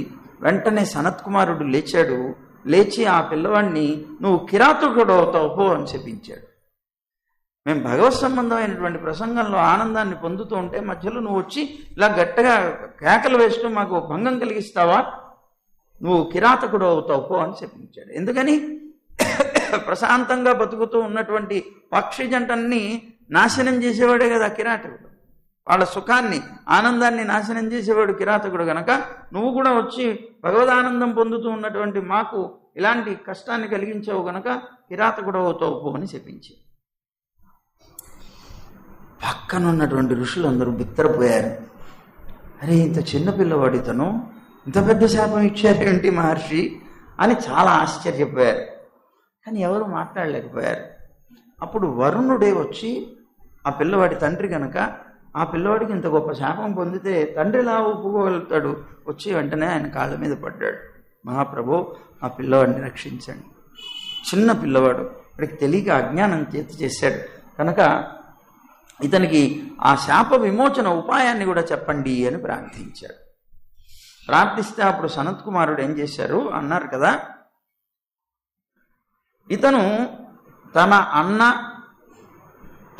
వెంటనే సనత్కుమారుడు లేచాడు. లేచి ఆ పిల్లవాడిని నువ్వు కిరాతకుడు అవుతావు అని చెప్పించాడు. మేము భగవత్ సంబంధమైనటువంటి ప్రసంగంలో ఆనందాన్ని పొందుతూ ఉంటే మధ్యలో నువ్వు వచ్చి ఇలా గట్టిగా కేకలు వేస్తూ మాకు భంగం కలిగిస్తావా? నువ్వు కిరాతకుడు అవుతావు అని చెప్పించాడు. ఎందుకని? ప్రశాంతంగా బతుకుతూ ఉన్నటువంటి పక్షి జంటన్ని నాశనం చేసేవాడే కదా కిరాతకుడు. వాళ్ళ సుఖాన్ని, ఆనందాన్ని నాశనం చేసేవాడు కిరాతకుడు. గనక నువ్వు కూడా వచ్చి భగవదానందం పొందుతూ ఉన్నటువంటి మాకు ఇలాంటి కష్టాన్ని కలిగించావు గనక కిరాతకుడు అవుతావు అని చెప్పించాడు. పక్కనున్నటువంటి ఋషులందరూ బిత్తరపోయారు. అరే, ఇంత చిన్న పిల్లవాడు ఇతను, ఇంత పెద్ద శాపం ఇచ్చారేంటి మహర్షి అని చాలా ఆశ్చర్యపోయారు. కానీ ఎవరు మాట్లాడలేకపోయారు. అప్పుడు వరుణుడే వచ్చి, ఆ పిల్లవాడి తండ్రి కనుక, ఆ పిల్లవాడికి ఇంత గొప్ప శాపం పొందితే తండ్రి ఎలా ఒప్పుకోగలుగుతాడు? వచ్చి వెంటనే ఆయన కాళ్ళ మీద పడ్డాడు. మహాప్రభు, ఆ పిల్లవాడిని రక్షించండి. చిన్న పిల్లవాడు, వాడికి తెలియక అజ్ఞానం చేశాడు కనుక ఇతనికి ఆ శాప విమోచన ఉపాయాన్ని కూడా చెప్పండి అని ప్రార్థించాడు. ప్రార్థిస్తే అప్పుడు సనత్కుమారుడు ఏం చేశారు అన్నారు కదా, ఇతను తన అన్న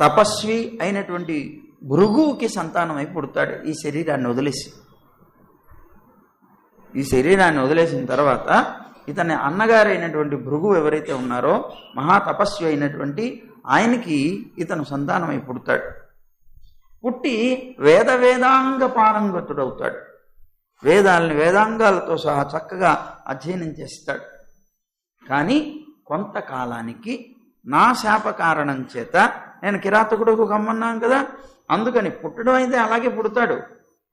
తపస్వి అయినటువంటి భృగువుకి సంతానమై పుడతాడు. ఈ శరీరాన్ని వదిలేసిన తర్వాత ఇతని అన్నగారైనటువంటి భృగు ఎవరైతే ఉన్నారో, మహాతపస్వి అయినటువంటి ఆయనకి ఇతను సంతానమై పుడతాడు. పుట్టి వేదాంగ పారంగతుడవుతాడు. వేదాంగాలతో సహా చక్కగా అధ్యయనం చేస్తాడు. కానీ కొంతకాలానికి నా శాప కారణం చేత, నేను కిరాతకుడుకు కమ్మన్నాను కదా, అందుకని పుట్టడం అయితే అలాగే పుడతాడు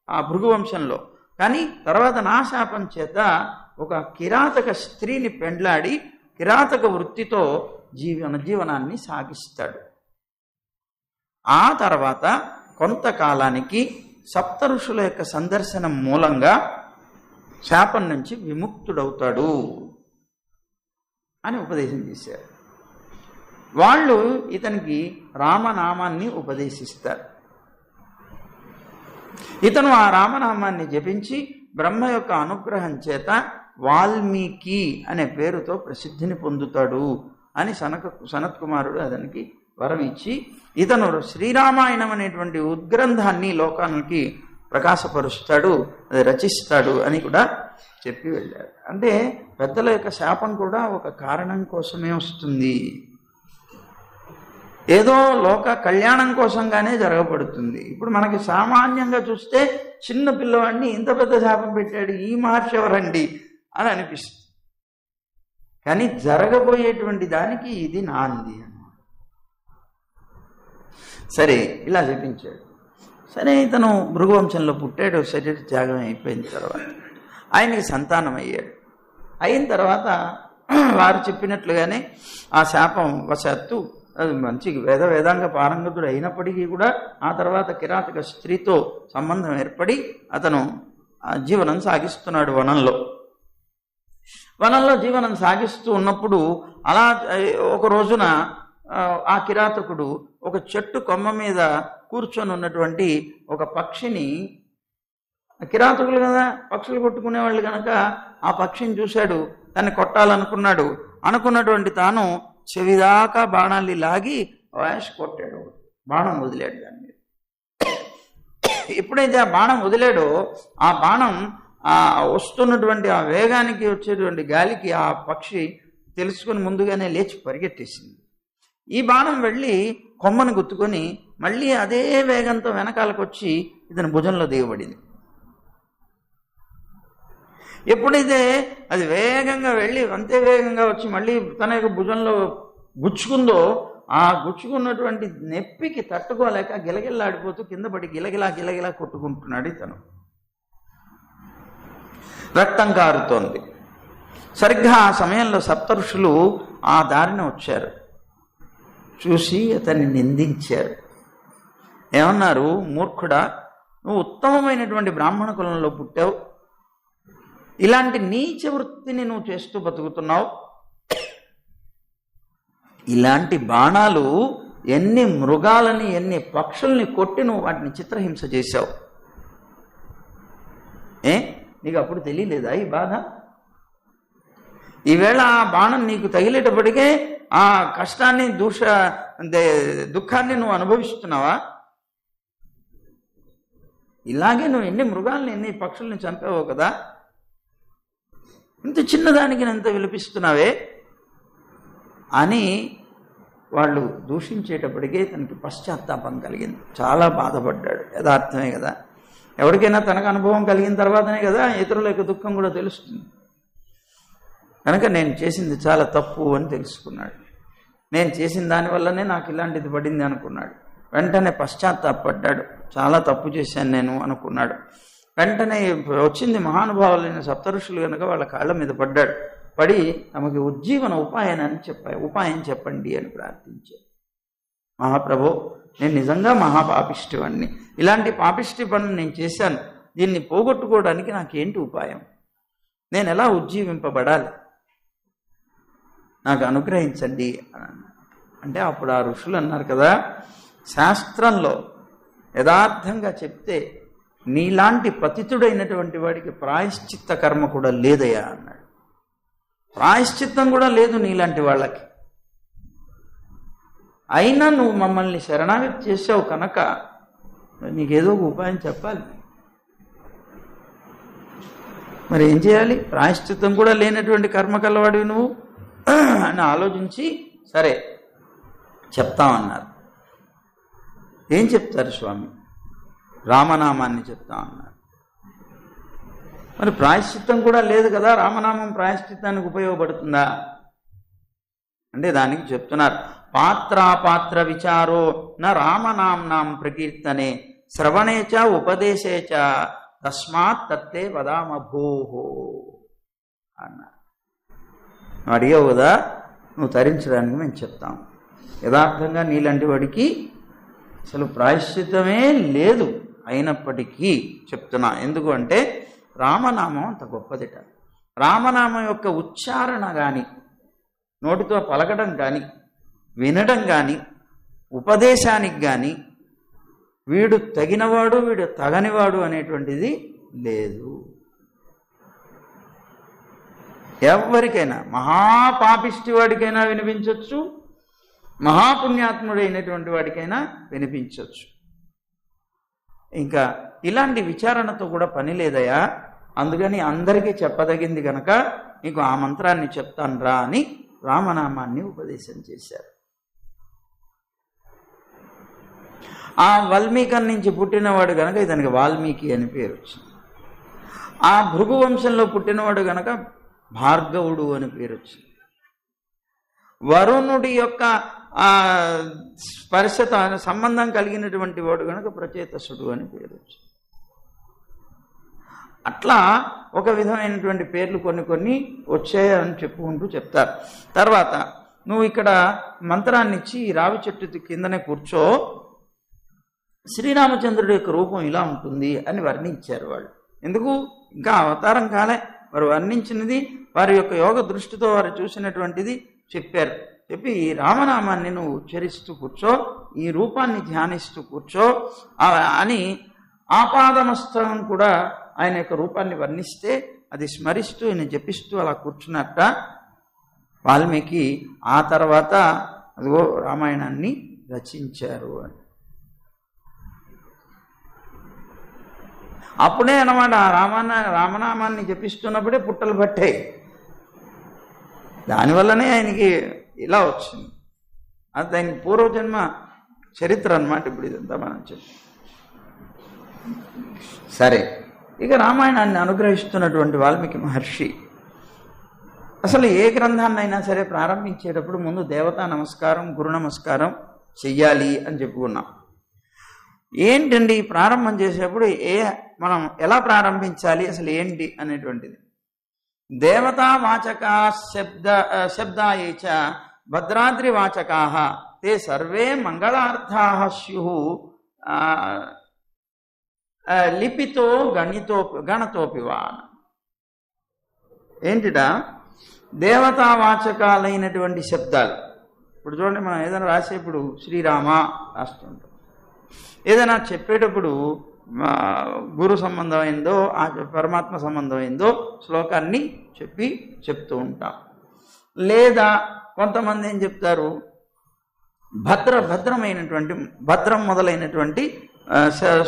ఆ భృగు వంశంలో. కానీ తర్వాత నా శాపం చేత ఒక కిరాతక స్త్రీని పెండ్లాడి కిరాతక వృత్తితో జీవనాన్ని సాగిస్తాడు. ఆ తర్వాత కొంతకాలానికి సప్త ఋషుల యొక్క సందర్శనం మూలంగా శాపం నుంచి విముక్తుడవుతాడు అని ఉపదేశం చేశారు. వాళ్ళు ఇతనికి రామనామాన్ని ఉపదేశిస్తారు. ఇతను ఆ రామనామాన్ని జపించి బ్రహ్మ యొక్క అనుగ్రహం చేత వాల్మీకి అనే పేరుతో ప్రసిద్ధిని పొందుతాడు అని సనత్కుమారుడు అతనికి వరం ఇచ్చి, ఇతను శ్రీరామాయణం అనేటువంటి ఉద్గ్రంథాన్ని లోకానికి ప్రకాశపరుస్తాడు, అది రచిస్తాడు అని కూడా చెప్పి వెళ్ళారు. అంటే పెద్దల యొక్క శాపం కూడా ఒక కారణం కోసమే వస్తుంది. ఏదో లోక కళ్యాణం కోసంగానే జరగబడుతుంది. ఇప్పుడు మనకి సామాన్యంగా చూస్తే చిన్న పిల్లవాడిని ఇంత పెద్ద శాపం పెట్టాడు ఈ మహర్షి ఎవరండి అని అనిపిస్తుంది. కానీ జరగబోయేటువంటి దానికి ఇది నాంది అన్నమాట. సరే, ఇలా చెప్పించాడు. సరే, ఇతను భృగువంశంలో పుట్టాడు. శరీర త్యాగం అయిపోయిన తర్వాత ఆయనకి సంతానం అయ్యాడు. అయిన తర్వాత వారు చెప్పినట్లుగానే ఆ శాపం వశాత్తు అది మంచి వేదాంగ పారంగతుడు అయినప్పటికీ కూడా ఆ తర్వాత కిరాతక స్త్రీతో సంబంధం ఏర్పడి అతను జీవనం సాగిస్తున్నాడు. వనంలో జీవనం సాగిస్తూ ఉన్నప్పుడు అలా ఒక రోజున ఆ కిరాతకుడు ఒక చెట్టు కొమ్మ మీద కూర్చొని ఉన్నటువంటి ఒక పక్షిని, కిరాతకులు కదా పక్షులు కొట్టుకునేవాళ్ళు కనుక ఆ పక్షిని చూశాడు, దాన్ని కొట్టాలనుకున్నాడు. అనుకున్నటువంటి తాను చెవిదాకా బాణాన్ని లాగి వాష్ కొట్టాడు, బాణం వదిలాడు దాని మీద. ఎప్పుడైతే ఆ బాణం వదిలాడో ఆ బాణం వస్తున్నటువంటి ఆ వేగానికి వచ్చేటువంటి గాలికి ఆ పక్షి తెలుసుకుని ముందుగానే లేచి పరిగెట్టేసింది. ఈ బాణం వెళ్ళి కొమ్మను గుత్తుకొని మళ్ళీ అదే వేగంతో వెనకాలకు వచ్చి ఇతని భుజంలో దిగబడింది. ఎప్పుడైతే అది వేగంగా వెళ్ళి అంతే వేగంగా వచ్చి మళ్ళీ తన యొక్క భుజంలో గుచ్చుకుందో, ఆ గుచ్చుకున్నటువంటి నొప్పికి తట్టుకోలేక గిలగిల్లాడిపోతూ కింద పడి గిలగిలా కొట్టుకుంటున్నాడు ఇతను. రక్తం కారుతోంది. సరిగ్గా ఆ సమయంలో సప్తఋషులు ఆ దారిన వచ్చారు. చూసి అతన్ని నిందించారు. ఏమన్నారు? మూర్ఖుడా, నువ్వు ఉత్తమమైనటువంటి బ్రాహ్మణ కులంలో పుట్టావు, ఇలాంటి నీచ వృత్తిని నువ్వు చేస్తూ బతుకుతున్నావు. ఇలాంటి బాణాలు ఎన్ని మృగాలని ఎన్ని పక్షుల్ని కొట్టి నువ్వు వాటిని చిత్రహింస చేశావు. నీకు అప్పుడు తెలియలేదా ఈ బాధ? ఈవేళ ఆ బాణం నీకు తగిలేటప్పటికే ఆ కష్టాన్ని దుఃఖాన్ని నువ్వు అనుభవిస్తున్నావా? ఇలాగే నువ్వు ఎన్ని మృగాల్ని ఎన్ని పక్షుల్ని చంపావో కదా, ఇంత చిన్నదానికి ఎంత విలపిస్తున్నావే అని వాళ్ళు దూషించేటప్పటికే తనకి పశ్చాత్తాపం కలిగింది. చాలా బాధపడ్డాడు. యథార్థమే కదా, ఎవరికైనా తనకు అనుభవం కలిగిన తర్వాతనే కదా ఇతరుల యొక్క దుఃఖం కూడా తెలుస్తుంది. కనుక నేను చేసింది చాలా తప్పు అని తెలుసుకున్నాడు. నేను చేసిన దానివల్లనే నాకు ఇలాంటిది పడింది అనుకున్నాడు. వెంటనే పశ్చాత్తాపడ్డాడు. చాలా తప్పు చేశాను నేను అనుకున్నాడు. వెంటనే వచ్చింది మహానుభావులైన సప్తఋషులు కనుక వాళ్ళ కాళ్ళ మీద పడ్డాడు. పడి తమకి ఉజ్జీవన ఉపాయం చెప్పండి అని ప్రార్థించాడు. మహాప్రభో, నేను నిజంగా మహాపాపిష్టివాణ్ణి, ఇలాంటి పాపిష్టి పనులు నేను చేశాను, దీన్ని పోగొట్టుకోవడానికి నాకేంటి ఉపాయం? నేను ఎలా ఉజ్జీవింపబడాలి? నాకు అనుగ్రహించండి అంటే అప్పుడు ఆ ఋషులు అన్నారు కదా, శాస్త్రంలో యథార్థంగా చెప్తే నీలాంటి పతితుడైనటువంటి వాడికి ప్రాయశ్చిత్త కర్మ కూడా లేదయ్యా అన్నాడు. ప్రాయశ్చిత్తం కూడా లేదు నీలాంటి వాళ్ళకి. అయినా నువ్వు మమ్మల్ని శరణాగతి చేసావు కనుక నీకేదో ఒక ఉపాయం చెప్పాలి. మరి ఏం చేయాలి? ప్రాయశ్చిత్తం కూడా లేనటువంటి కర్మ కలవాడివి నువ్వు అని ఆలోచించి, సరే చెప్తామన్నారు. ఏం చెప్తారు స్వామి? రామనామాన్ని చెప్తామన్నారు. మరి ప్రాయశ్చిత్తం కూడా లేదు కదా, రామనామం ప్రాయశ్చిత్తానికి ఉపయోగపడుతుందా అంటే దానికి చెప్తున్నారు, పాత్రాపాత్ర విచారో న రామనాంనాం ప్రకీర్తనే శ్రవణేచ ఉపదేశేచ తస్మాత్ తత్తే వదామభూహో అన్నారు. నువ్వు అడిగావు కదా, నువ్వు తరించడానికి మేము చెప్తాం. యథార్థంగా నీలాంటి వాడికి అసలు ప్రాయశ్చిత్తమే లేదు, అయినప్పటికీ చెప్తున్నా. ఎందుకు అంటే రామనామం అంత గొప్పదిట. రామనామం యొక్క ఉచ్చారణ కానీ, నోటితో పలకడం కానీ, వినడం కానీ, ఉపదేశానికి కానీ వీడు తగినవాడు వీడు తగనివాడు అనేటువంటిది లేదు. ఎవరికైనా, మహాపాపిష్టి వాడికైనా వినిపించవచ్చు, మహాపుణ్యాత్ముడైనటువంటి వాడికైనా వినిపించవచ్చు. ఇంకా ఇలాంటి విచారణతో కూడా పని లేదయా, అందుకని అందరికీ చెప్పదగింది కనుక నీకు ఆ మంత్రాన్ని చెప్తాను రా అని రామనామాన్ని ఉపదేశం చేశారు. ఆ వాల్మీకం నుంచి పుట్టినవాడు గనక ఇతనికి వాల్మీకి అని పేరు వచ్చింది. ఆ భృగు వంశంలో పుట్టినవాడు గనక భార్గవుడు అని పేరు వచ్చింది. వరుణుడి యొక్క స్పర్శత సంబంధం కలిగినటువంటి వాడు గనక ప్రచేతసుడు అని పేరు వచ్చింది. అట్లా ఒక విధమైనటువంటి పేర్లు కొన్ని వచ్చాయని చెప్పుకుంటూ చెప్తారు. తర్వాత నువ్వు ఇక్కడ మంత్రాన్ని ఇచ్చి రావి చెట్టు కిందనే కూర్చో, శ్రీరామచంద్రుడి యొక్క రూపం ఇలా ఉంటుంది అని వర్ణించారు వాళ్ళు. ఎందుకు? ఇంకా అవతారం కాలే, వారు వర్ణించినది వారి యొక్క యోగ దృష్టితో వారు చూసినటువంటిది చెప్పారు. చెప్పి ఈ రామనామాన్ని నువ్వు ఉచ్చరిస్తూ కూర్చో, ఈ రూపాన్ని ధ్యానిస్తూ కూర్చో అని ఆపాదమస్తకం కూడా ఆయన యొక్క రూపాన్ని వర్ణిస్తే అది స్మరిస్తూ ఆయన జపిస్తూ అలా కూర్చున్నట్ట వాల్మీకి. ఆ తర్వాత అదిగో రామాయణాన్ని రచించారు అని. అప్పుడే అన్నమాట రామనామాన్ని జపిస్తున్నప్పుడే పుట్టలు పట్టాయి. దానివల్లనే ఆయనకి ఇలా వచ్చింది. అది ఆయన పూర్వజన్మ చరిత్ర అన్నమాట. ఇప్పుడు ఇదంతా మనం చెప్పి సరే, ఇక రామాయణాన్ని అనుగ్రహిస్తున్నటువంటి వాల్మీకి మహర్షి అసలు ఏ గ్రంథాన్నైనా సరే ప్రారంభించేటప్పుడు ముందు దేవతా నమస్కారం, గురు నమస్కారం చెయ్యాలి అని చెప్పుకున్నాం. ఏంటండి ప్రారంభం చేసేప్పుడు మనం ఎలా ప్రారంభించాలి, అసలు ఏంటి అనేటువంటిది. దేవతా వాచకా శబ్దాయేచ భద్రాద్రి వాచకా తే సర్వే మంగళార్థా స్యు లిపితో గణతోపివా. ఏంటిటా? దేవతావాచకాలైనటువంటి శబ్దాలు. ఇప్పుడు చూడండి, మనం ఏదైనా రాసేప్పుడు శ్రీరామ రాస్తుంటాం, ఏదైనా చెప్పేటప్పుడు గురు సంబంధమైందో పరమాత్మ సంబంధమైందో శ్లోకాన్ని చెప్తూ ఉంటాం. లేదా కొంతమంది ఏం చెప్తారు, భద్రమైనటువంటి భద్రం మొదలైనటువంటి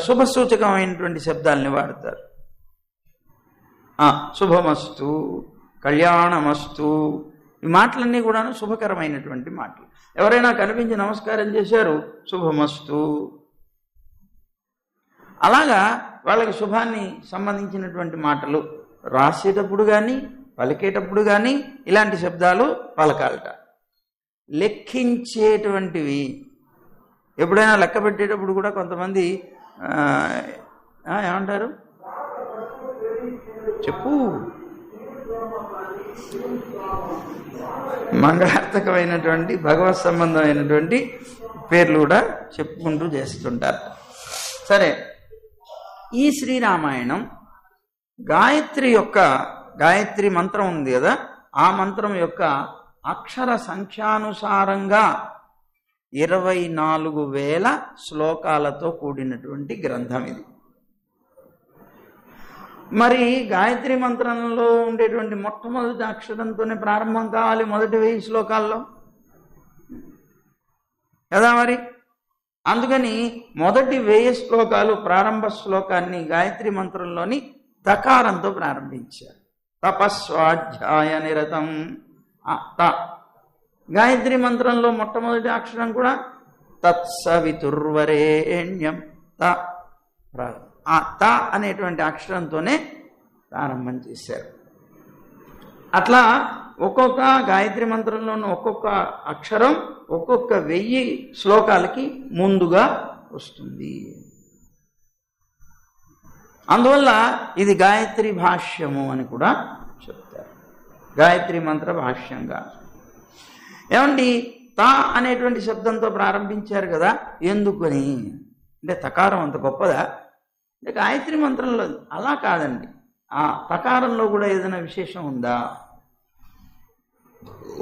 శుభసూచకమైనటువంటి శబ్దాలని వాడతారు. శుభమస్తు, కళ్యాణమస్తు, ఈ మాటలన్నీ కూడాను శుభకరమైనటువంటి మాటలు. ఎవరైనా కనిపించి నమస్కారం చేశారు, శుభమస్తు. అలాగా వాళ్ళకి శుభాన్ని సంబంధించినటువంటి మాటలు రాసేటప్పుడు కానీ పలికేటప్పుడు కానీ ఇలాంటి శబ్దాలు పలకాలట. లెక్కించేటువంటివి ఎప్పుడైనా లెక్క పెట్టేటప్పుడు కూడా కొంతమంది ఏమంటారు చెప్పు, మంగళార్థకమైనటువంటి భగవత్ సంబంధమైనటువంటి పేర్లు కూడా చెప్పుకుంటూ చేస్తుంటారు. సరే, ఈ శ్రీరామాయణం గాయత్రి మంత్రం ఉంది కదా, ఆ మంత్రం యొక్క అక్షర సంఖ్యానుసారంగా 24,000 శ్లోకాలతో కూడినటువంటి గ్రంథం ఇది. మరి గాయత్రి మంత్రంలో ఉండేటువంటి మొట్టమొదటి అక్షరంతోనే ప్రారంభం కావాలి మొదటి 1000 శ్లోకాల్లో కదా. మరి అందుకని మొదటి 1000 శ్లోకాలు ప్రారంభ శ్లోకాన్ని గాయత్రి మంత్రంలోని తకారంతో ప్రారంభించారు. తపస్వాధ్యాయ నిరతం గాయత్రి మంత్రంలో మొట్టమొదటి అక్షరం కూడా తత్సవితుర్వరేణ్యం త. ఆ త అనేటువంటి అక్షరంతోనే ప్రారంభం చేశారు. అట్లా ఒక్కొక్క గాయత్రి మంత్రంలోనూ ఒక్కొక్క అక్షరం ఒక్కొక్క 1000 శ్లోకాలకి ముందుగా వస్తుంది. అందువల్ల ఇది గాయత్రి భాష్యము అని కూడా చెప్తారు. గాయత్రి మంత్ర భాష్యంగా. ఏమండి, తా అనేటువంటి శబ్దంతో ప్రారంభించారు కదా, ఎందుకని అంటే తకారం అంత గొప్పదా? అంటే గాయత్రి మంత్రంలో అలా కాదండి. ఆ తకారంలో కూడా ఏదైనా విశేషం ఉందా?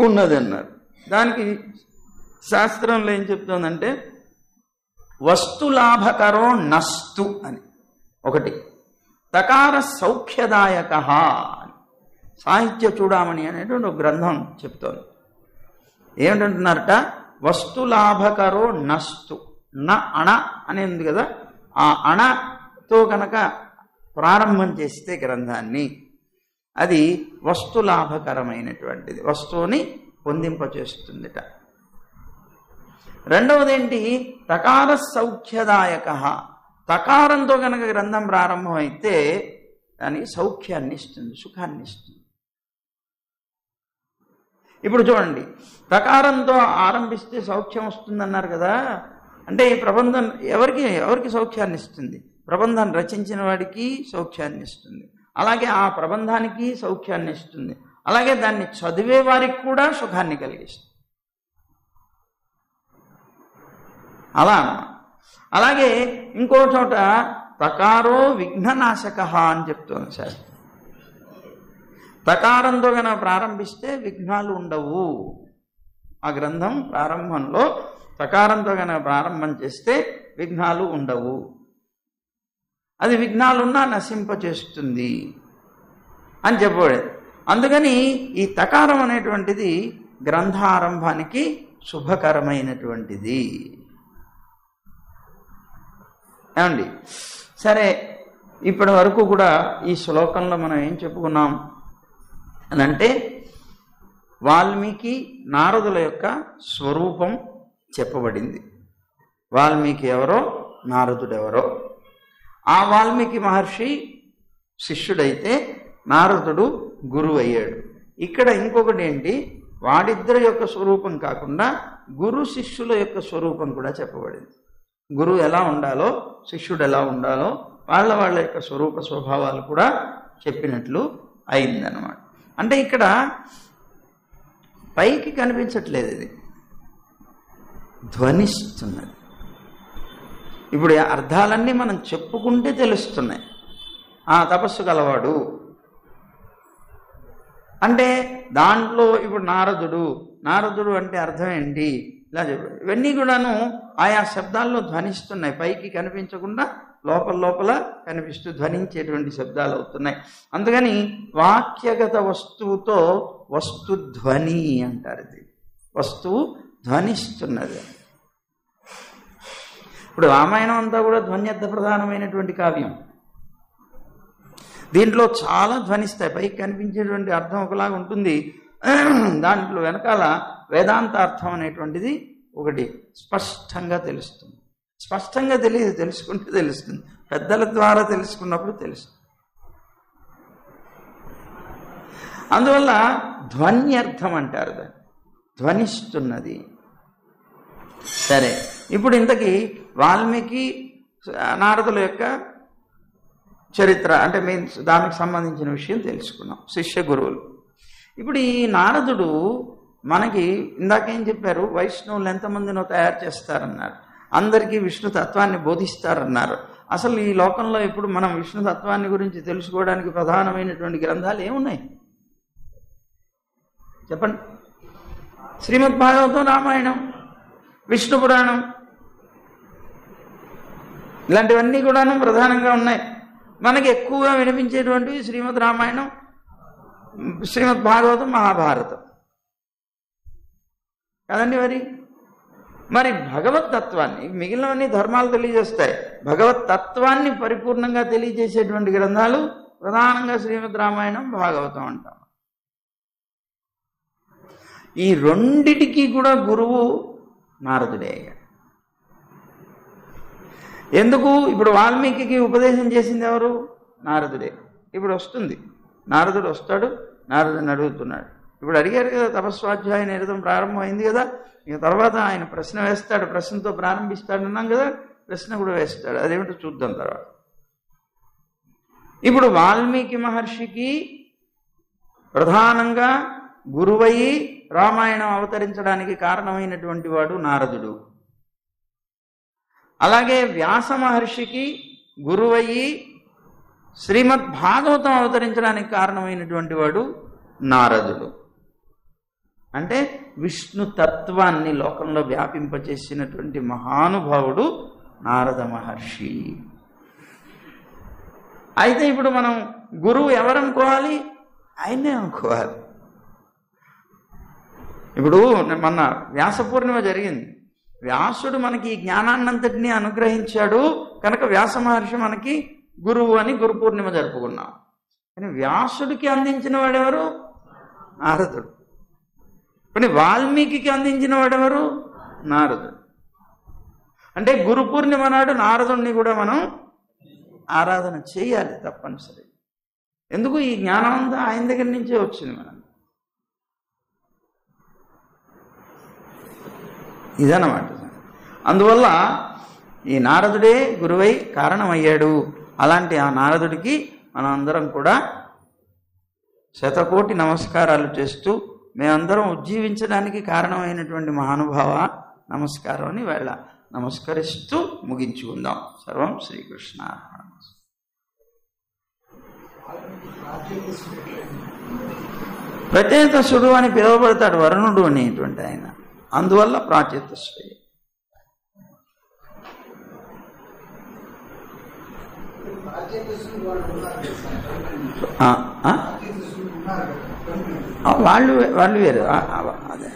ఉన్నది అన్నారు. దానికి శాస్త్రంలో ఏం చెప్తుందంటే వస్తులాభకరో నస్తు అని ఒకటి, తకార సౌఖ్యదాయక అని సాహిత్య చూడామణి అనేటువంటి ఒక గ్రంథం చెప్తోంది. ఏమిటంటున్నారట, వస్తులాభకరో నస్తు. న అణ అని ఉంది కదా, ఆ అణతో కనుక ప్రారంభం చేస్తే గ్రంథాన్ని అది వస్తులాభకరమైనటువంటిది, వస్తువుని పొందింపచేస్తుందిట. రెండవదేంటి, తకార సౌఖ్యదాయక. తకారంతో కనుక గ్రంథం ప్రారంభమైతే దానికి సౌఖ్యాన్ని ఇస్తుంది, సుఖాన్ని ఇస్తుంది. ఇప్పుడు చూడండి, తకారంతో ఆరంభిస్తే సౌఖ్యం వస్తుందన్నారు కదా. అంటే ఈ ప్రబంధం ఎవరికి సౌఖ్యాన్ని ఇస్తుంది? ప్రబంధం రచించిన వాడికి సౌఖ్యాన్ని ఇస్తుంది, అలాగే ఆ ప్రబంధానికి సౌఖ్యాన్ని ఇస్తుంది, అలాగే దాన్ని చదివే వారికి కూడా సుఖాన్ని కలిగిస్తుంది. అలా అలాగే ఇంకో చోట తకారో విఘ్ననాశక అని చెప్తుంది శాస్త్రం. తకారంతో కనుక ప్రారంభిస్తే విఘ్నాలు ఉండవు. ఆ గ్రంథం ప్రారంభంలో తకారంతో కనుక ప్రారంభం చేస్తే విఘ్నాలు ఉండవు. అది విఘ్నాలున్నా నశింపచేస్తుంది అని చెప్పబడేది. అందుకని ఈ తకారం అనేటువంటిది గ్రంథారంభానికి శుభకరమైనటువంటిది. ఏమండి, సరే, ఇప్పటి వరకు కూడా ఈ శ్లోకంలో మనం ఏం చెప్పుకున్నాం అని అంటే వాల్మీకి నారదుల యొక్క స్వరూపం చెప్పబడింది. వాల్మీకి ఎవరో, నారదుడెవరో. ఆ వాల్మీకి మహర్షి శిష్యుడైతే నారదుడు గురువు అయ్యాడు. ఇక్కడ ఇంకొకటి ఏంటి, వాడిద్దరి యొక్క స్వరూపం కాకుండా గురు శిష్యుల యొక్క స్వరూపం కూడా చెప్పబడింది. గురువు ఎలా ఉండాలో, శిష్యుడు ఎలా ఉండాలో వాళ్ళ యొక్క స్వరూప స్వభావాలు కూడా చెప్పినట్లు అయిందన్నమాట. అంటే ఇక్కడ పైకి కనిపించట్లేదు, ఇది ధ్వనిస్తున్నది. ఇప్పుడు అర్థాలన్నీ మనం చెప్పుకుంటే తెలుస్తున్నాయి. తపస్సు గలవాడు అంటే దాంట్లో ఇప్పుడు నారదుడు అంటే అర్థం ఏంటి, ఇలా చెప్పాడు. ఇవన్నీ కూడాను ఆయా శబ్దాల్లో ధ్వనిస్తున్నాయి, పైకి కనిపించకుండా లోపల కనిపిస్తూ ధ్వనించేటువంటి శబ్దాలు అవుతున్నాయి. అందుకని వాక్యగత వస్తువుతో వస్తుధ్వని అంటారు. ఇది వస్తువు ధ్వనిస్తున్నది. ఇప్పుడు రామాయణం అంతా కూడా ధ్వన్యర్థ ప్రధానమైనటువంటి కావ్యం. దీంట్లో చాలా ధ్వనిస్తాయి. పైకి కనిపించేటువంటి అర్థం ఒకలాగా ఉంటుంది, దాంట్లో వెనకాల వేదాంతార్థం అనేటువంటిది ఒకటి స్పష్టంగా తెలుస్తుంది. స్పష్టంగా తెలుసుకుంటే తెలుస్తుంది, పెద్దల ద్వారా తెలుసుకున్నప్పుడు తెలుస్తుంది. అందువల్ల ధ్వన్యర్థం అంటారు, దాన్ని ధ్వనిస్తున్నది. సరే, ఇప్పుడు ఇంతకీ వాల్మీకి నారదుల యొక్క చరిత్ర అంటే మీన్స్ దానికి సంబంధించిన విషయం తెలుసుకున్నాం, శిష్య గురువులు. ఇప్పుడు ఈ నారదుడు మనకి ఇందాకేం చెప్పారు, వైష్ణవులు ఎంతమందినో తయారు చేస్తారన్నారు, అందరికీ విష్ణు తత్వాన్ని బోధిస్తారన్నారు. అసలు ఈ లోకంలో ఇప్పుడు మనం విష్ణు తత్వాన్ని గురించి తెలుసుకోవడానికి ప్రధానమైనటువంటి గ్రంథాలు ఏమున్నాయి చెప్పండి? శ్రీమద్భాగవతం, రామాయణం, విష్ణు పురాణం, ఇలాంటివన్నీ కూడాను ప్రధానంగా ఉన్నాయి. మనకి ఎక్కువగా వినిపించేటువంటివి శ్రీమద్ రామాయణం, శ్రీమద్ భాగవతం, మహాభారతం కదండి. మరి భగవతత్వాన్ని, మిగిలినవన్నీ ధర్మాలు తెలియజేస్తాయి, భగవతత్వాన్ని పరిపూర్ణంగా తెలియజేసేటువంటి గ్రంథాలు ప్రధానంగా శ్రీమద్ రామాయణం, భాగవతం అంటాం. ఈ రెండిటికి కూడా గురువు నారదుడే అయ్యాడు. ఎందుకు? ఇప్పుడు వాల్మీకి ఉపదేశం చేసింది ఎవరు? నారదుడే. ఇప్పుడు వస్తుంది, నారదుడు వస్తాడు, నారదుని అడుగుతున్నాడు. ఇప్పుడు అడిగారు కదా, తపస్వాధ్యాయ నిరతం ప్రారంభమైంది కదా, ఇక తర్వాత ఆయన ప్రశ్న వేస్తాడు, ప్రశ్నతో ప్రారంభిస్తాడు అన్నాం కదా, ప్రశ్న కూడా వేస్తాడు. అదేమిటో చూద్దాం తర్వాత. ఇప్పుడు వాల్మీకి మహర్షికి ప్రధానంగా గురువయి రామాయణం అవతరించడానికి కారణమైనటువంటి వాడు నారదుడు. అలాగే వ్యాస మహర్షికి గురువయి శ్రీమద్ భాగవతం అవతరించడానికి కారణమైనటువంటి వాడు నారదుడు. అంటే విష్ణు తత్వాన్ని లోకంలో వ్యాపింపచేసినటువంటి మహానుభావుడు నారద మహర్షి. అయితే ఇప్పుడు మనం గురువు ఎవరనుకోవాలి? ఆయనే అనుకోవాలి. ఇప్పుడు మొన్న వ్యాస పూర్ణిమ జరిగింది. వ్యాసుడు మనకి ఈ జ్ఞానాన్నంతటినీ అనుగ్రహించాడు కనుక వ్యాస మహర్షి మనకి గురువు అని గురు పూర్ణిమ జరుపుకున్నాం. కానీ వ్యాసుడికి అందించిన వాడెవరు? నారదుడు. కానీ వాల్మీకి అందించిన వాడెవరు? నారదుడు. అంటే గురు పూర్ణిమ నాడు నారదుడిని కూడా మనం ఆరాధన చేయాలి తప్పనిసరి. ఎందుకు? ఈ జ్ఞానం అంతా ఆయన దగ్గర నుంచే వచ్చింది మనం. ఇదన్నమాట. అందువల్ల ఈ నారదుడే గురువై కారణమయ్యాడు. అలాంటి ఆ నారదుడికి మనం అందరం కూడా శతకోటి నమస్కారాలు చేస్తూ, మేమందరం ఉజ్జీవించడానికి కారణమైనటువంటి మహానుభావ నమస్కారం అని వేళ నమస్కరిస్తూ ముగించుకుందాం. సర్వం శ్రీకృష్ణ. ప్రచేతసుడు అని పిలువబడతాడు వరుణుడు అనేటువంటి ఆయన. అందువల్ల ప్రాచేతసుడు. వాళ్ళు వేరు. అదే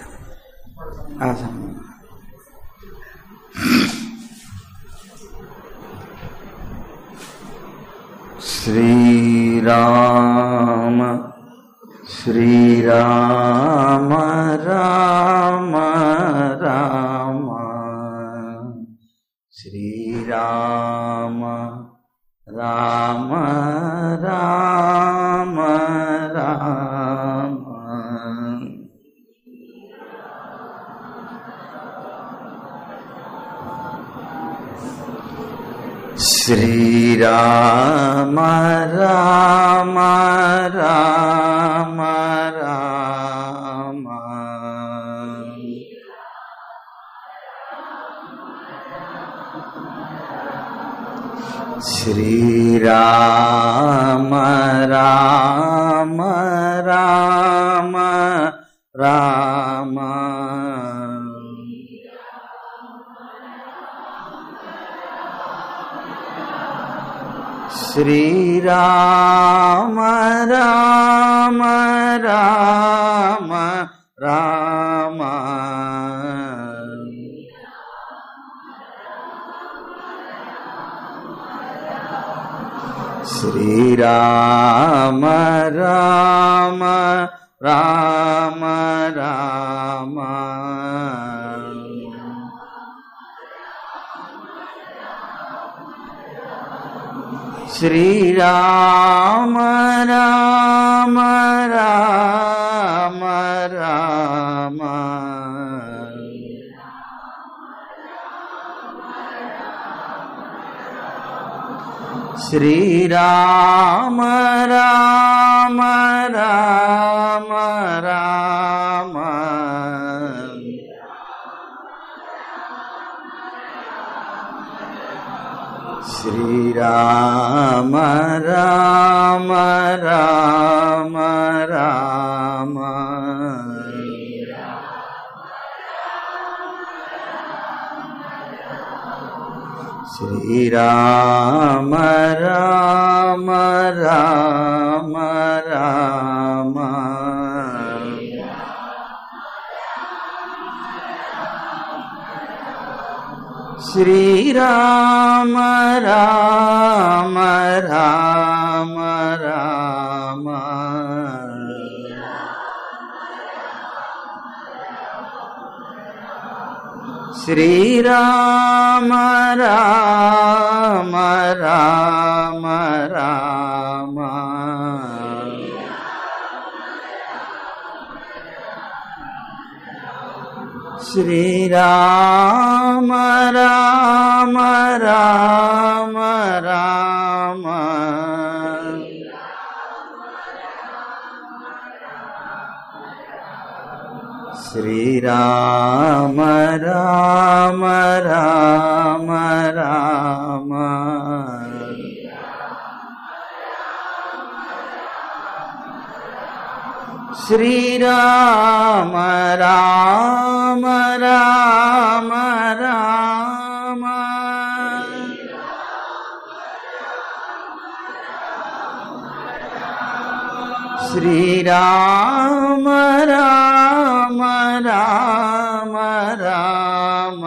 శ్రీరామ శ్రీరామ రామ రామ శ్రీరామ రామ రామ రామ శ్రీరామ రామ రామ రామ శ్రీరామ రామ రామ రామ శ్రీరామ రామ రామ రామ శ్రీరామ రామ రామ రామ శ్రీరామ రామ రామ రామ శ్రీరామ రామ రామ రామ శ్రీరామ రామ రామ రామ శ్రీరామ రామ రామ రామ శ్రీరామ రామ రామ రామ శ్రీరామ రామ రామ రామ శ్రీరామ రామ రామ రామ శ్రీరామ రామ రామ రామ శ్రీరామ రామ రామ రామ శ్రీరామ రామ రామ రామ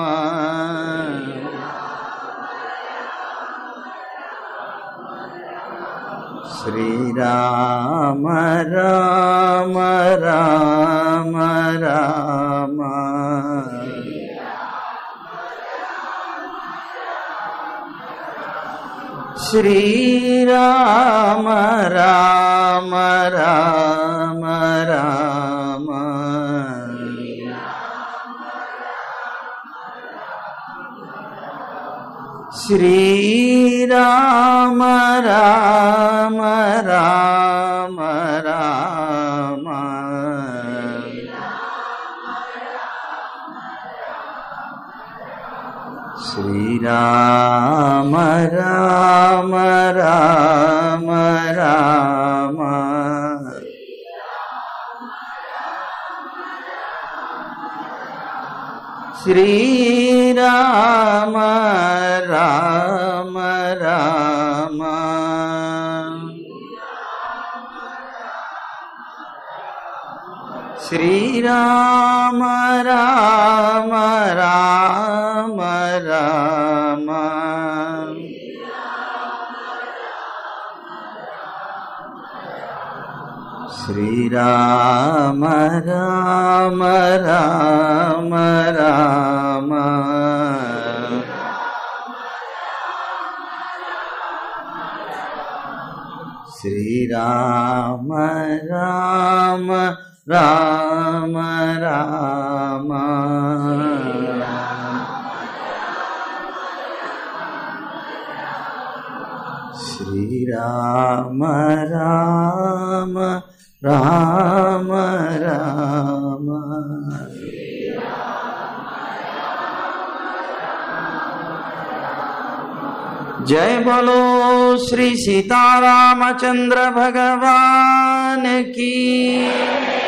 శ్రీరామ రామ రామ రామ శ్రీరామ రామ రామ రామ శ్రీరామ రామ రామ రామ శ్రీరామ రామ రామ రామ శ్రీరామ రామ రామ శ్రీరామ రామ రామ రామ శ్రీరామ రామ రామ రామ శ్రీరామ రామ రామ రామ శ్రీరామ రామ రామ రామ जय बोलो श्री सीतारामचंद्र भगवान की।